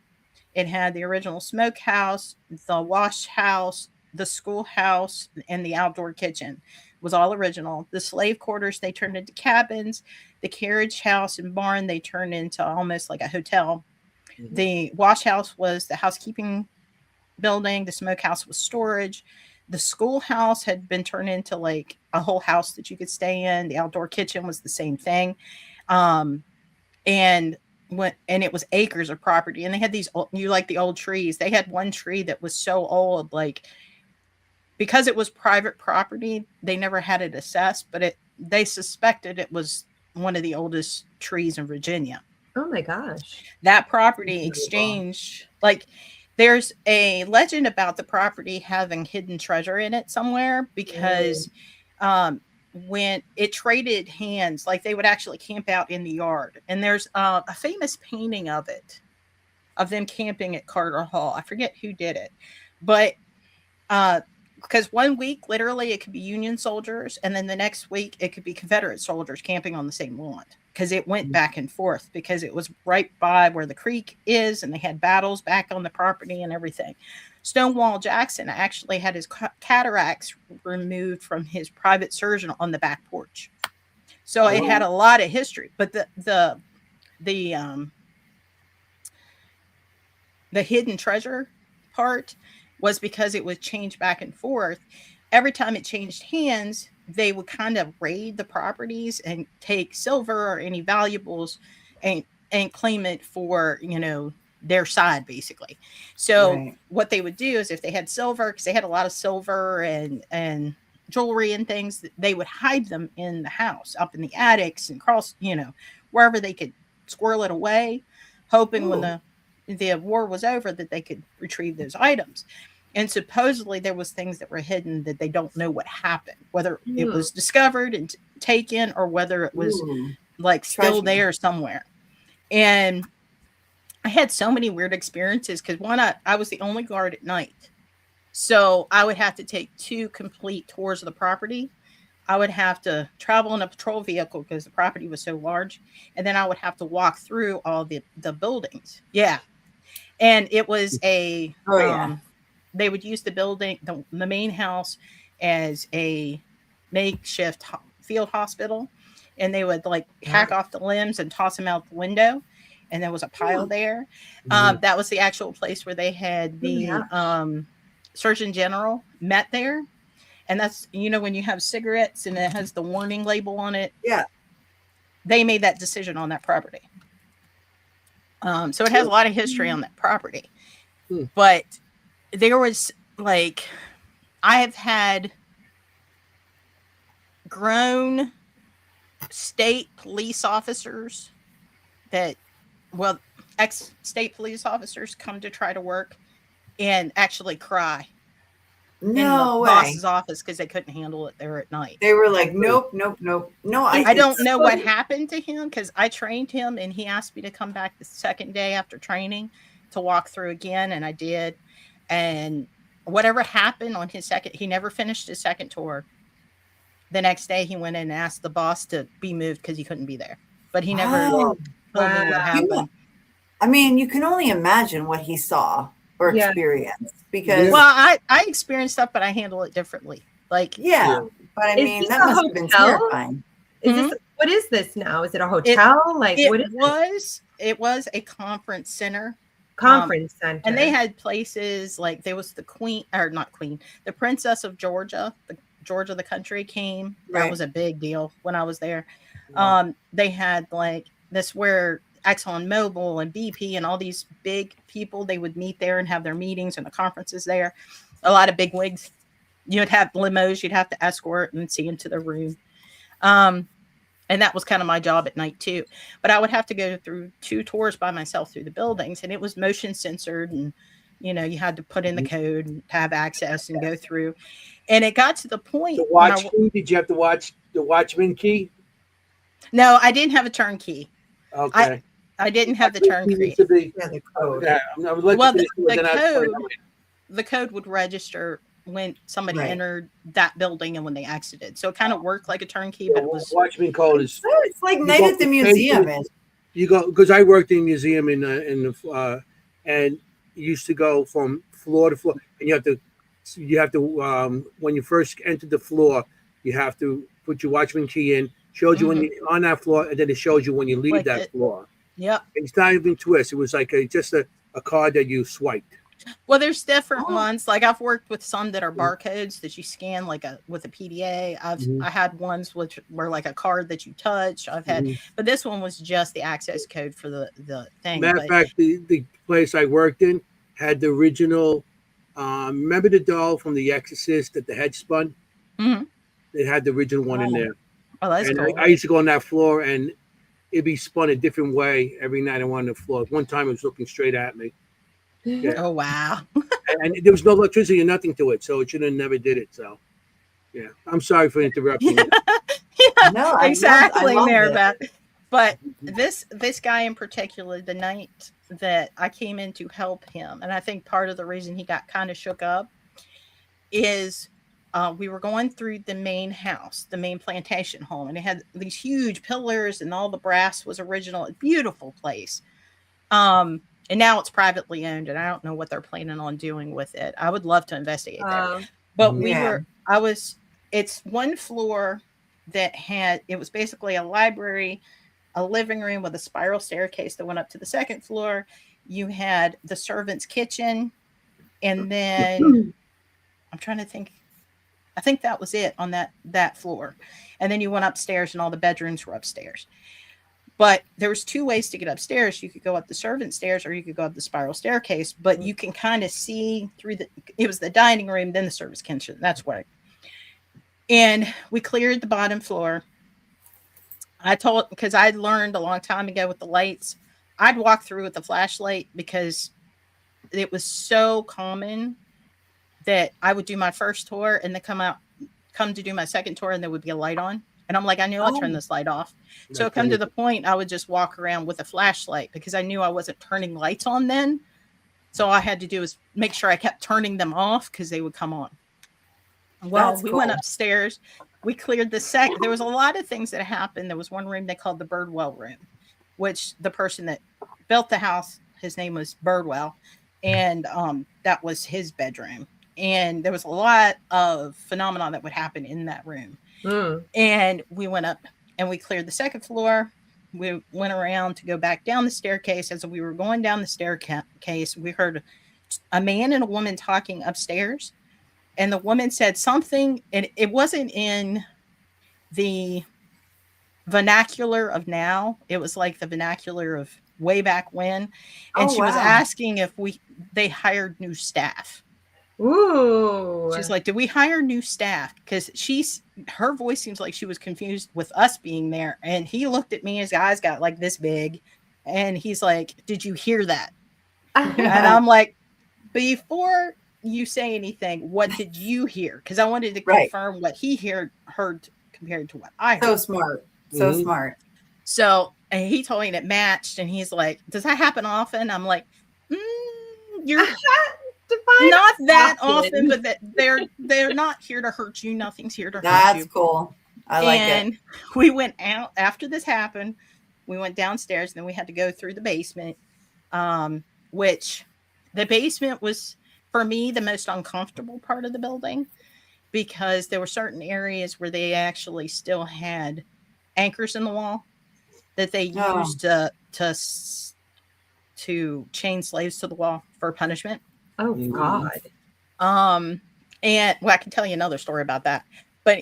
It had the original smokehouse, the wash house, the schoolhouse, and the outdoor kitchen. It was all original. The slave quarters, they turned into cabins. The carriage house and barn, they turned into almost like a hotel. The wash house was the housekeeping building. The smokehouse was storage. The schoolhouse had been turned into like a whole house that you could stay in. The outdoor kitchen was the same thing. And it was acres of property, and they had these the old trees. They had one tree that was so old, like because it was private property, they never had it assessed, but they suspected it was one of the oldest trees in Virginia. Oh my gosh. That property exchange, like there's a legend about the property having hidden treasure in it somewhere because when it traded hands, like they would actually camp out in the yard. And there's a famous painting of them camping at Carter Hall. I forget who did it, but because one week, literally, it could be Union soldiers, and then the next week, it could be Confederate soldiers camping on the same lawn because it went back and forth because it was right by where the creek is, and they had battles back on the property and everything. Stonewall Jackson actually had his cataracts removed from his private surgeon on the back porch. So it had a lot of history. But the hidden treasure part was because it was changed back and forth. Every time it changed hands, they would kind of raid the properties and take silver or any valuables and claim it for, their side, basically. So what they would do is, if they had silver, because they had a lot of silver and jewelry and things, they would hide them in the house, up in the attics and wherever they could squirrel it away, hoping when the war was over that they could retrieve those items. And supposedly there was things that were hidden that they don't know what happened, whether it was discovered and taken, or whether it was still there somewhere. And I had so many weird experiences, because one, I was the only guard at night. So I would have to take 2 complete tours of the property. I would have to travel in a patrol vehicle because the property was so large. And then I would have to walk through all the buildings. Yeah. And it was they would use the building, the main house, as a makeshift field hospital. And they would hack off the limbs and toss them out the window. And there was a pile there. That was the actual place where they had the Surgeon General met there. And that's, when you have cigarettes and it has the warning label on it. Yeah. They made that decision on that property. So it has a lot of history on that property. But there was I have had grown state police officers ex-state police officers come to try to work and actually cry in the boss's office because they couldn't handle it there at night. They were like, nope. No, I don't know what happened to him, because I trained him and he asked me to come back the second day after training to walk through again. And I did. And whatever happened on his second, he never finished his second tour. The next day he went in and asked the boss to be moved because he couldn't be there. But he never told me what happened. I mean, you can only imagine what he saw or experienced, because I experienced stuff, but I handle it differently. But I mean, that must have been terrifying. What is this now? Is it a hotel? It was a conference center. Center. And they had places there was the the Princess of Georgia, the country came. That was a big deal when I was there. They had this where ExxonMobil and BP and all these big people, they would meet there and have their meetings and the conferences there. A lot of big wigs. You'd have limos you'd have to escort and see into the room. And that was kind of my job at night too. But I would have to go through 2 tours by myself through the buildings, and it was motion censored, and you had to put in the code and have access and go through. And it got to the point. The watch key? Did you have to watch the watchman key? No, I didn't have a turnkey. Okay. I didn't have the turnkey. The code. The code would register when somebody entered that building and when they exited. So it kind of worked like a turnkey, but it was watchman code is. It's like night at the museum. You go, because I worked in a museum in the and you used to go from floor to floor, and you have to when you first enter the floor, you have to put your watchman key in. Shows you when you're on that floor, and then it shows you when you leave that floor. Yep. It's not even twist. It was like just a card that you swiped. Well, there's different ones. I've worked with some that are barcodes that you scan with a PDA. I had ones which were like a card that you touch. I've had, but this one was just the access code for the thing. Matter of fact, the place I worked in had the original. Remember the doll from The Exorcist that the head spun? Mm-hmm. It had the original one in there. Oh, that's cool. I used to go on that floor, and it'd be spun a different way every night I went on the floor. One time it was looking straight at me. Yeah. Oh, wow. And there was no electricity or nothing to it, so it should have never did it. So, yeah. I'm sorry for interrupting. No, exactly, Maribeth. But this guy in particular, the night that I came in to help him, and I think part of the reason he got kind of shook up is we were going through the main house, the main plantation home, and it had these huge pillars and all the brass was original. A beautiful place. And now it's privately owned, and I don't know what they're planning on doing with it. I would love to investigate there. But it's one floor that it was basically a library, a living room with a spiral staircase that went up to the second floor. You had the servant's kitchen, and then I'm trying to think. I think that was it on that floor. And then you went upstairs, and all the bedrooms were upstairs. But there was two ways to get upstairs. You could go up the servant stairs, or you could go up the spiral staircase. But you can kind of see through it was the dining room, then the service kitchen. That's what. And we cleared the bottom floor. Because I'd learned a long time ago with the lights, I'd walk through with a flashlight because it was so common that I would do my first tour and then come to do my second tour, and there would be a light on. And I'm like, I knew I'd turn this light off. So it come to the point I would just walk around with a flashlight because I knew I wasn't turning lights on then. So all I had to do is make sure I kept turning them off because they would come on. Well, we went upstairs. We cleared the there was a lot of things that happened. There was one room they called the Birdwell room, which the person that built the house, his name was Birdwell. And that was his bedroom. And there was a lot of phenomena that would happen in that room. And we went up and we cleared the second floor. We went around to go back down the staircase. As we were going down the staircase, we heard a man and a woman talking upstairs. And the woman said something, and it wasn't in the vernacular of now. It was like the vernacular of way back when. And she was asking if they hired new staff. Ooh. She's like, did we hire new staff? Because her voice seems like she was confused with us being there. And he looked at me, his eyes got like this big. And he's like, did you hear that? And I'm like, before you say anything, what did you hear? Because I wanted to confirm what he heard compared to what I heard. So smart. So smart. So, and he told me it matched. And he's like, does that happen often? I'm like, you're not that often, but that they're not here to hurt you. Nothing's here to hurt you. That's cool. I like it. And we went out after this happened. We went downstairs, and then we had to go through the basement, which the basement was, for me, the most uncomfortable part of the building because there were certain areas where they actually still had anchors in the wall that they used to chain slaves to the wall for punishment. Oh God. And well, I can tell you another story about that. But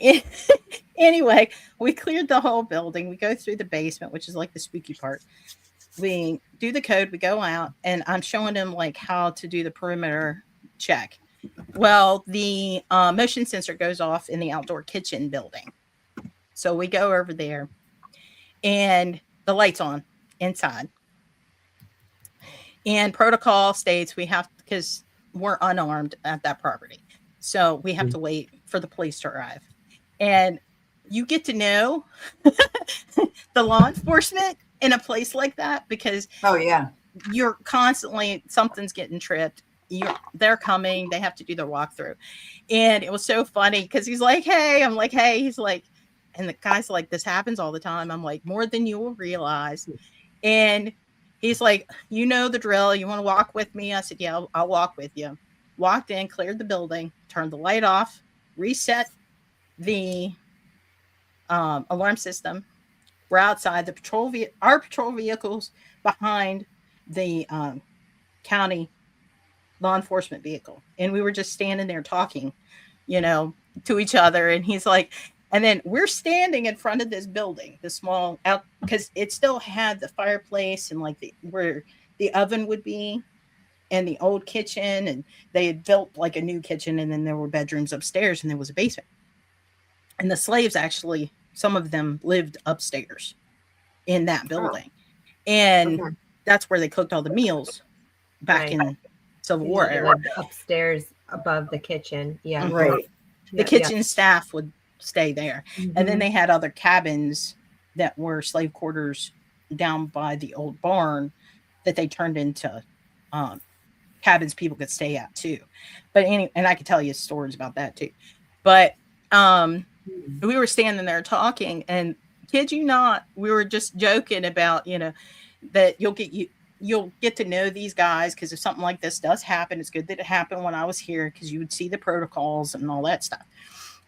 anyway, we cleared the whole building. We go through the basement, which is like the spooky part. We do the code, we go out, and I'm showing them like how to do the perimeter check. Well, the motion sensor goes off in the outdoor kitchen building. So we go over there and the light's on inside. And protocol states we have, because we're unarmed at that property. So we have to wait for the police to arrive. And you get to know the law enforcement in a place like that because you're constantly, something's getting tripped. They're coming. They have to do their walkthrough. And it was so funny because he's like, hey, I'm like, hey, he's like, and the guy's like, this happens all the time. I'm like, more than you will realize. And he's like, you know the drill. You want to walk with me? I said, yeah, I'll walk with you. Walked in, cleared the building, turned the light off, reset the alarm system. We're outside. Our patrol vehicles behind the county law enforcement vehicle. And we were just standing there talking, to each other. And he's like, and then we're standing in front of this building, the small out, because it still had the fireplace and like where the oven would be and the old kitchen. And they had built like a new kitchen. And then there were bedrooms upstairs and there was a basement. And the slaves actually, some of them lived upstairs in that building. And that's where they cooked all the meals back in Civil War era. Upstairs above the kitchen. Yeah. Right. The kitchen staff would stay there. And then they had other cabins that were slave quarters down by the old barn that they turned into cabins people could stay at too. But and I could tell you stories about that too. But we were standing there talking, and kid you not, we were just joking about, that you'll get to know these guys because if something like this does happen, it's good that it happened when I was here because you would see the protocols and all that stuff.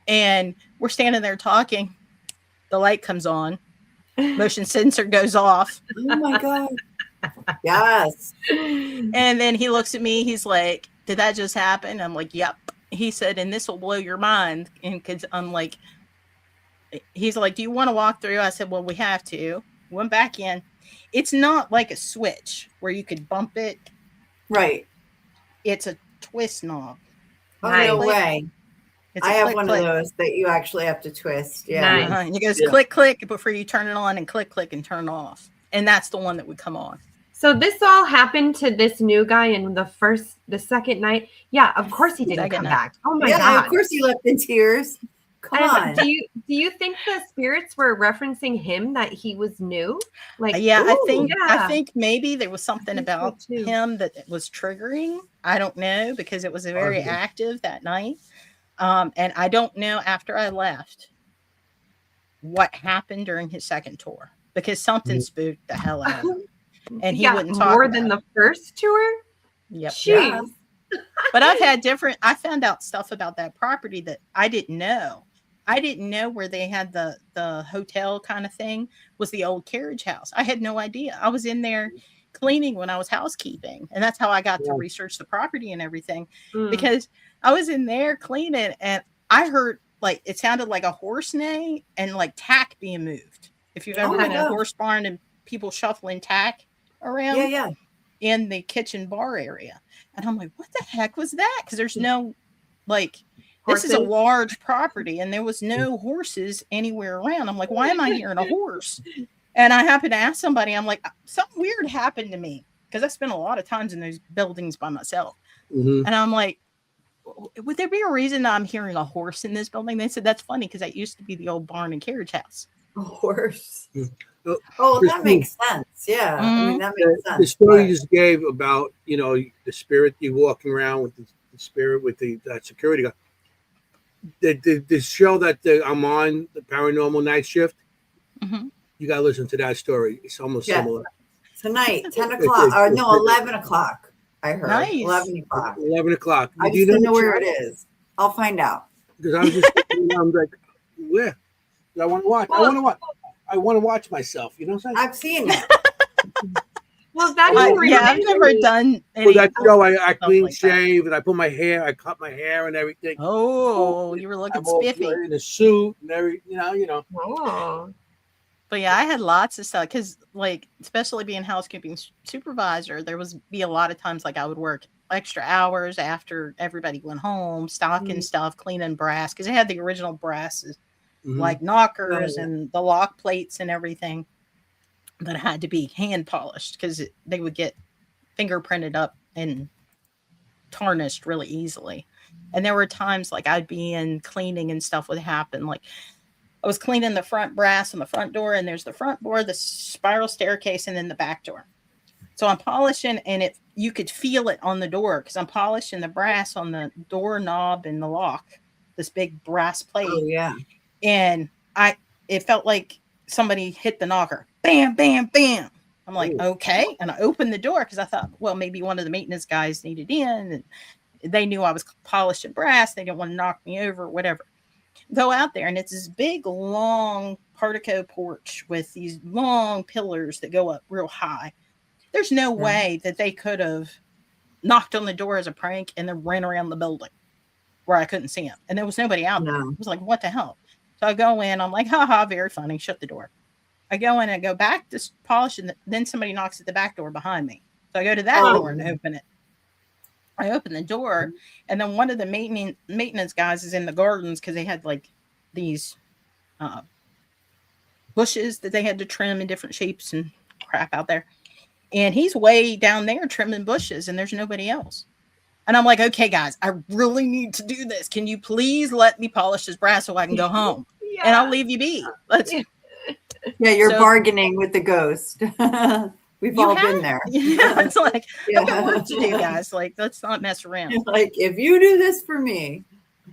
And we're standing there talking, the light comes on, motion sensor goes off. Oh my God. Yes. And then he looks at me, he's like, did that just happen? I'm like, yep. He said, and this will blow your mind. And cause I'm like, he's like, do you want to walk through? I said, well, we have to. Went back in. It's not like a switch where you could bump it. Right. It's a twist knob. Oh, Nice. no way. It's I a have click, one click. of those that you actually have to twist. Yeah. Nice. And it goes Yeah. click, click before you turn it on, and click, click and turn it off. And that's the one that would come on. So this all happened to this new guy in the second night. Yeah, of course he didn't Second come night. back. Oh my Yeah, God. of course he left in tears. Come And on. do you think the spirits were referencing him, that he was new? Like, Yeah, ooh, I think maybe there was something think so about too. him that was triggering. I don't know, because it was very Okay. active that night. And I don't know after I left what happened during his second tour, because something spooked the hell out of him. And he yeah, wouldn't talk more about than it. the first tour. Yep. Jeez. But I found out stuff about that property that I didn't know. I didn't know where they had the hotel kind of thing was the old carriage house. I had no idea. I was in there cleaning when I was housekeeping. And that's how I got to research the property and everything, because I was in there cleaning and I heard, like, it sounded like a horse neigh and like tack being moved. If you've ever been in a horse barn and people shuffling tack around in the kitchen bar area. And I'm like, what the heck was that? Because there's no, like, Horses? this is a large property and there was no horses anywhere around. I'm like, why am I hearing a horse? And I happened to ask somebody, I'm like, something weird happened to me, because I spent a lot of times in those buildings by myself. Mhm. And I'm like, would there be a reason that I'm hearing a horse in this building? They said, that's funny, because that used to be the old barn and carriage house. A horse. Oh, Oh, that Christine. makes sense. Yeah. I mean, that The, makes the sense. story But- you just gave about, you know, the spirit, you walking around with the spirit with that security guy. The show that I'm on, the Paranormal Night Shift, Mhm. you got to listen to that story. It's almost Yeah. similar. Tonight, 10 o'clock. Or no, 11 o'clock. I heard. Nice. 11 o'clock. 11 o'clock. I Do you just don't know the where show? it is. I'll find out. Because I was just, I'm like, where? I want to watch. I want to watch myself. You know what I'm saying? I've seen it. Well, that Yeah, even Yeah, I've reminds never me- done any. For that show, I stuff clean like that. shave and I put my hair. I cut my hair and everything. Oh, you were looking I'm all spiffy. in a suit and every, you know. Oh. But yeah, I had lots of stuff because, like, especially being housekeeping supervisor, there was be a lot of times like I would work extra hours after everybody went home, stocking stuff, cleaning brass, because they had the original brasses, Mhm. like knockers and the lock plates and everything that had to be hand polished because they would get fingerprinted up and tarnished really easily. And there were times like I'd be in cleaning and stuff would happen, like I was cleaning the front brass on the front door, and there's the front door, the spiral staircase, and then the back door. So I'm polishing, and you could feel it on the door because I'm polishing the brass on the door knob and the lock, this big brass plate. Oh, yeah. And it felt like somebody hit the knocker. Bam, bam, bam. I'm like, okay. And I opened the door because I thought, well, maybe one of the maintenance guys needed in, and they knew I was polishing brass. They didn't want to knock me over, whatever. Go out there, and it's this big, long portico porch with these long pillars that go up real high. There's no way that they could have knocked on the door as a prank and then ran around the building where I couldn't see them. And there was nobody out there. I was like, what the hell? So I go in, I'm like, haha, very funny. Shut the door. I go in and go back to polish, and then somebody knocks at the back door behind me. So I go to that door and open it. I open the door, and then one of the maintenance guys is in the gardens because they had like these bushes that they had to trim in different shapes and crap out there. And he's way down there trimming bushes, and there's nobody else. And I'm like, okay, guys, I really need to do this. Can you please let me polish this brass so I can go home? And I'll leave you be. Yeah, you're bargaining with the ghost. We've all been there. Yeah, it's like, I've got work to do, guys. Like, let's not mess around. Like, if you do this for me.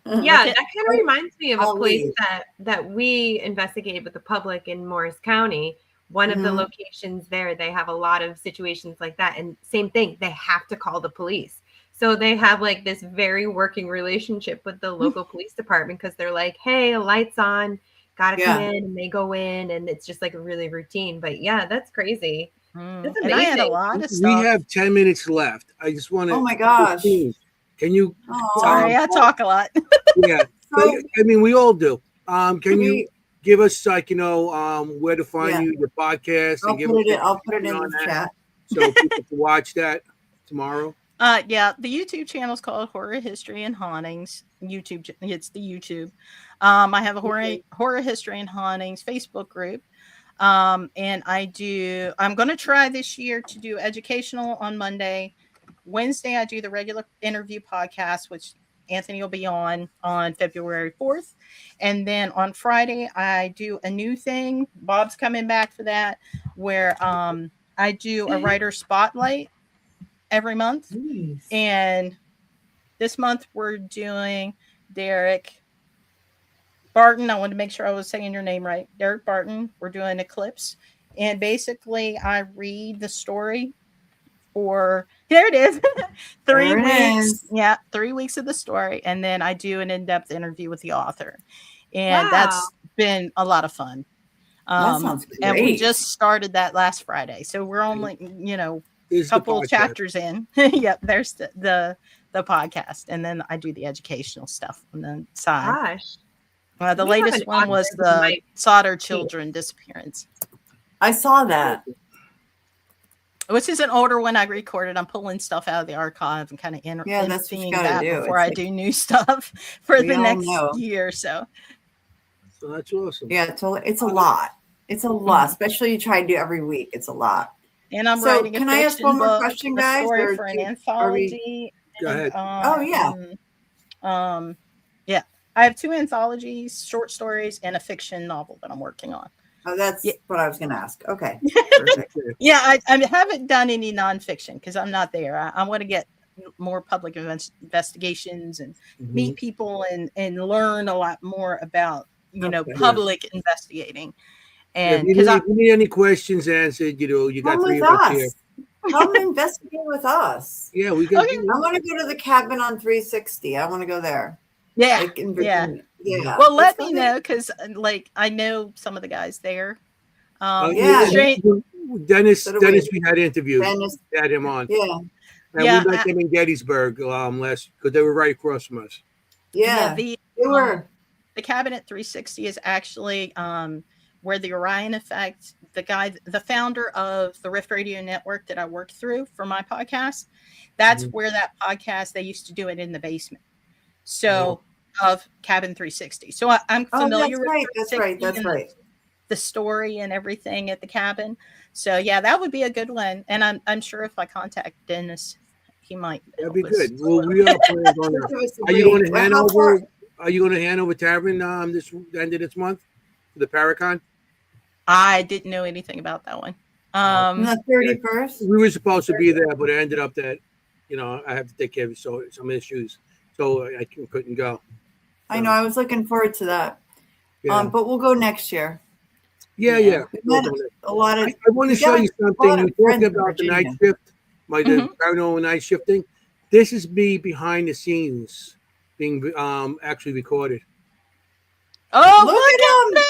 Yeah, that kind of reminds me of I'll a place leave. that we investigated with the public in Morris County. One of the locations there, they have a lot of situations like that. And same thing, they have to call the police. So they have like this very working relationship with the local police department because they're like, hey, lights on, gotta come in, and they go in, and it's just like a really routine. But yeah, that's crazy. That's amazing. And I had a lot of stuff. We have 10 minutes left. I just want to. Oh my gosh! Can you? Sorry, I talk a lot. Yeah, I mean we all do. Can you give us like where to find you, your podcast, I'll put it in the chat so people can watch that tomorrow. Yeah, the YouTube channel is called Horror History and Hauntings. It's the YouTube. I have a horror history and hauntings Facebook group. And I'm going to try this year to do educational on Monday. Wednesday, I do the regular interview podcast, which Anthony will be on February 4th. And then on Friday, I do a new thing. Bob's coming back for that, where I do a writer spotlight every month. Nice. And this month we're doing Derek Barton. I wanted to make sure I was saying your name right. Derek Barton. We're doing Eclipse. And basically I read the story for, there it is, 3 weeks. Yeah, 3 weeks of the story. And then I do an in-depth interview with the author. And that's been a lot of fun. That sounds great. And we just started that last Friday. So we're only, a couple of chapters in. Yep, there's the podcast. And then I do the educational stuff on the side. Gosh. The latest one was the Solder children disappearance. I saw that. Which is an older one I recorded. I'm pulling stuff out of the archive and kind of emptying that before I do new stuff for the next year or so. So that's awesome. Yeah, it's a lot. It's a lot, especially you try to do every week. It's a lot. And I'm writing a can I ask one more question, guys? Story for an anthology. Go ahead. Yeah. I have 2 anthologies, short stories, and a fiction novel that I'm working on. Oh, that's what I was going to ask. Okay. Yeah, I haven't done any nonfiction because I'm not there. I want to get more public investigations and meet people and learn a lot more about, public investigating. And if you need any questions answered, you got 3 of us here. Come investigate with us. Yeah, we got. I want to go to the cabin on 360. I want to go there. Yeah, yeah. Well, let me know because, I know some of the guys there. Dennis, we had interviewed. We had him on. Yeah, and we met them in Gettysburg last because they were right across from us. Yeah, they were. The cabin at 360 is actually where the Orion Effect, the founder of the Rift Radio Network that I worked through for my podcast, that's where that podcast, they used to do it in the basement. So of Cabin 360. So I'm familiar with that's right. The story and everything at the cabin. So yeah, that would be a good one. And I'm sure if I contact Dennis, he might. That'd be good. Well, we are planning on that. Are you going to Hanover? Are you going to Hanover Tavern this end of this month for the Paracon? I didn't know anything about that one. The 31st. We were supposed to be there, but it ended up that I have to take care of some issues, so I couldn't go. I know. I was looking forward to that. Yeah. But we'll go next year. Yeah. A lot of. I want to show you something. You talked about the night shift, the paranormal night shifting. This is me behind the scenes being actually recorded. Oh, look at him!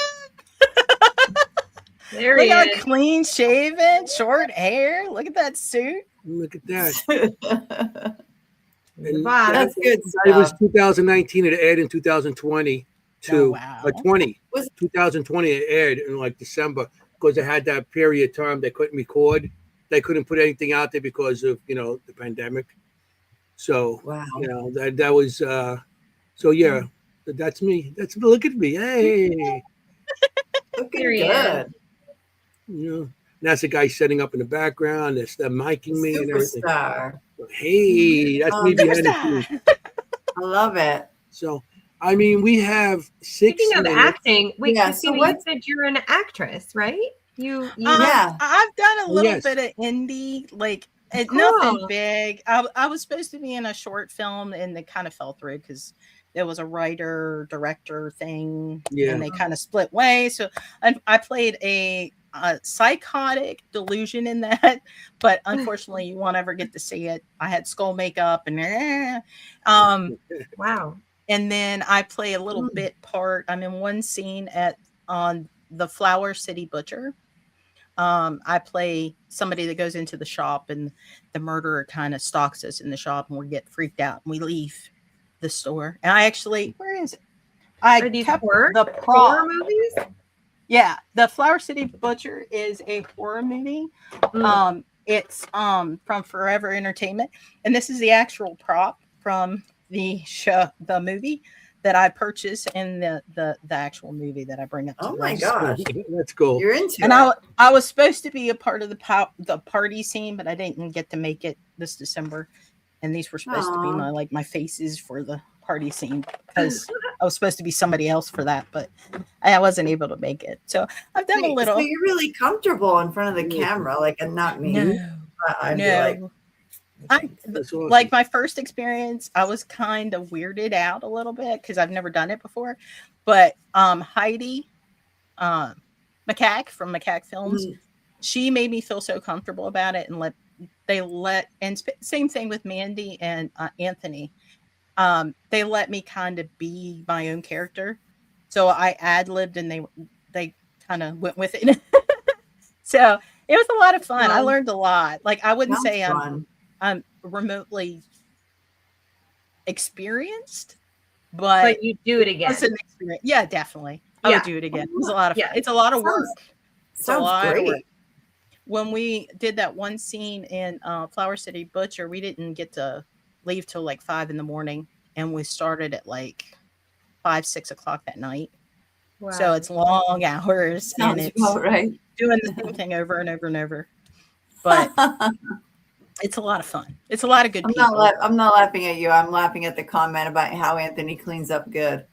There he is. Clean shaven, short hair. Look at that suit. Look at that. That's good stuff. It was 2019. It aired in 2020. 2020 it aired in December because they had that period of time they couldn't record. They couldn't put anything out there because of the pandemic. So that was that's me. Look at me. Hey. Looking good. That's the guy setting up in the background. That's the miking me and everything. Hey, that's me behind the scenes. I love it. So, I mean, we have 6 Speaking of minutes. Acting, wait, Christina, you said you're an actress, right? I've done a little bit of indie, nothing big. I was supposed to be in a short film, and they kind of fell through because there was a writer director thing, and they kind of split ways. So I played a psychotic delusion in that, but unfortunately you won't ever get to see it. I had skull makeup and wow. And then I play a little bit part. I'm in one scene at on the Flower City Butcher. I play somebody that goes into the shop and the murderer kind of stalks us in the shop and we get freaked out and we leave the store. And I actually, where is it? I kept the prop. Horror movies? Yeah, the Flower City Butcher is a horror movie. It's from Forever Entertainment, and this is the actual prop from the show, the movie that I purchased in the actual movie that I bring up. Oh my gosh, that's cool. You're into and it. I was supposed to be a part of the party scene, but I didn't get to make it this December. And these were supposed to be my faces for the party scene because I was supposed to be somebody else for that, but I wasn't able to make it. So I've done a little. So you're really comfortable in front of the camera, and not me. No. Like my first experience, I was kind of weirded out a little bit because I've never done it before. But Heidi McCack from McCack Films, she made me feel so comfortable about it, and same thing with Mandy and Anthony. They let me kind of be my own character, so I ad-libbed and they kind of went with it. So it was a lot of fun. I learned a lot. Like I wouldn't say I'm remotely experienced, but you do it again. Yeah, definitely. I would do it again. It was a lot of fun. It's a lot of work. Sounds great. When we did that one scene in Flower City Butcher, we didn't get to leave till like 5 a.m, and we started at like 5-6 o'clock that night. Wow. So it's long hours. Sounds and it's right. Doing the same thing over and over and over. But it's a lot of fun. It's a lot of good people. I'm not laughing at you. I'm laughing at the comment about how Anthony cleans up good.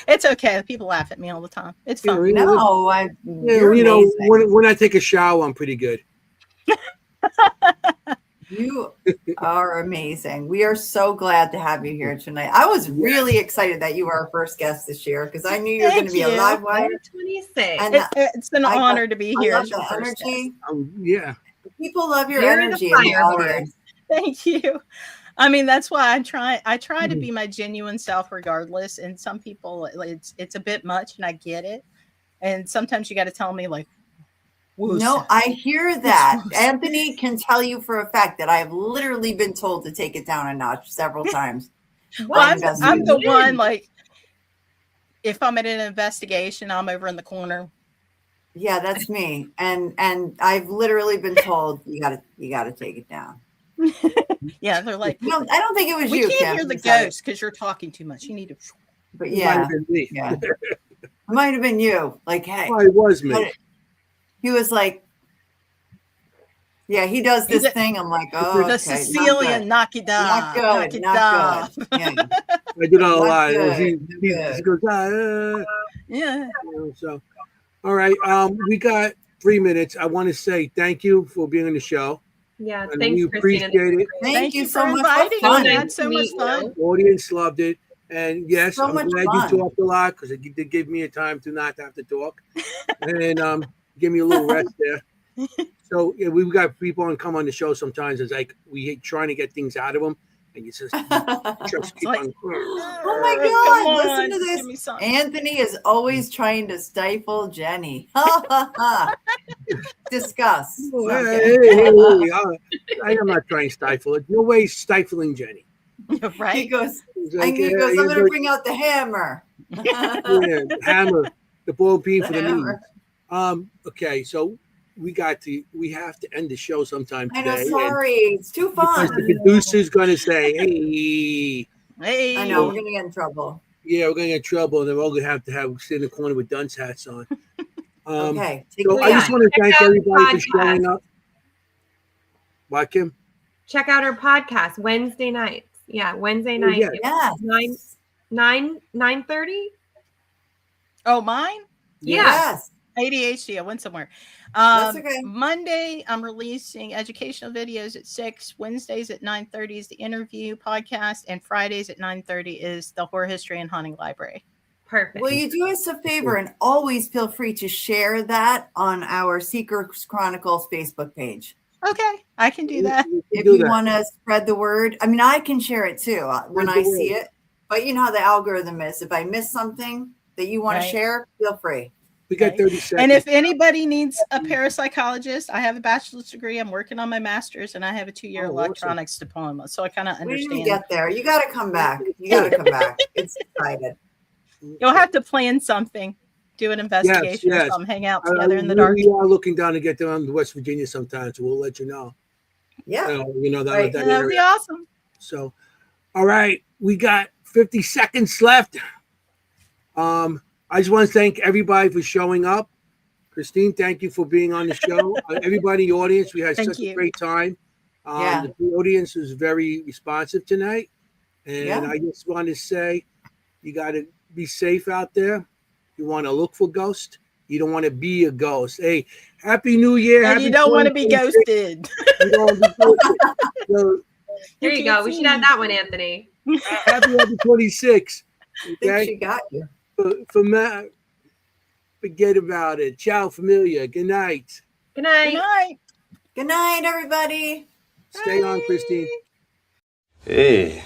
It's okay. People laugh at me all the time. It's fun. When I take a shower, I'm pretty good. You are amazing. We are so glad to have you here tonight. I was really excited that you were our first guest this year because I knew you were going to be a live wire. 26. And it's an honor to be here. I love the energy. Yeah. People love your energy in the audience. Thank you. I mean, that's why I try to be my genuine self regardless. And some people, it's a bit much, and I get it. And sometimes you got to tell me like, no, I hear that. Anthony can tell you for a fact that I have literally been told to take it down a notch several times. Well, I'm the one, like, if I'm at an investigation, I'm over in the corner. Yeah, that's me. And I've literally been told you gotta take it down. Yeah, they're like, no, I don't think it was you. We can't hear the ghost because you're talking too much. You need to. But yeah, it might have been you. Like, hey, it was me. He was like, yeah, he does this thing. I'm like, oh, the Sicilian, knock it down. Not good. Not good. Yeah. I did all a lot. He goes, yeah. So, all right. We got 3 minutes. I want to say thank you for being on the show. Yeah, and thanks, we appreciate it. Thank you so much. We had so much fun. The audience loved it. And yes, so I'm glad you talked a lot because it did give me a time to not have to talk. And give me a little rest there. So yeah, we've got people on come on the show sometimes. It's like we trying to get things out of them, and you just keep like, on. Oh my God! Listen to this. Anthony is always trying to stifle Jennie. Discuss. Hey, I am not trying to stifle it. No way stifling Jennie. Right? He goes. Like, I'm going to bring out the hammer. Yeah, hammer. The ball beam for the knees. Okay, so we have to end the show sometime today. I know, sorry, it's too fun. Because the producer's gonna say, hey. I know, we're gonna get in trouble. Yeah, we're gonna get in trouble, and then we're all gonna have to sit in the corner with dunce hats on. Okay. So I just want to thank everybody for showing up. What, Kim? Check out our podcast Wednesday nights. Yeah, Wednesday night. Yeah. 9:30. Oh, mine? Yes. ADHD. I went somewhere. That's okay. Monday, I'm releasing educational videos at 6. Wednesdays at 9:30 is the interview podcast, and Fridays at 9:30 is the horror history and haunting library. Perfect. Will you do us a favor and always feel free to share that on our Secrets Chronicles Facebook page? Okay, I can do that. If you want to spread the word, I mean, I can share it too when I see it. But you know how the algorithm is. If I miss something, that you want to share, feel free. We got 30 seconds. And if anybody needs a parapsychologist, I have a bachelor's degree. I'm working on my master's, and I have a 2-year electronics diploma. So I kind of understand. When you get there, you got to come back. You got to come back. It's excited. You'll have to plan something, do an investigation or something, hang out together in the dark. We are looking down to get down to West Virginia sometime, so we'll let you know. Yeah. That would be awesome. So, all right, we got 50 seconds left. I just want to thank everybody for showing up. Christine, thank you for being on the show. Everybody in the audience, we had such a great time. The audience was very responsive tonight. And I just want to say, you got to be safe out there. You want to look for ghosts. You don't want to be a ghost. Hey, Happy New Year. And you don't want to be ghosted. You don't want to be ghosted. So, there you go. We should have that one, Anthony. Happy 26. Okay? I think she got you. For Matt, forget about it. Ciao, familia. Good night. Good night. Good night. Good night, everybody. Stay on, Christine. Hey,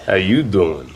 how you doing?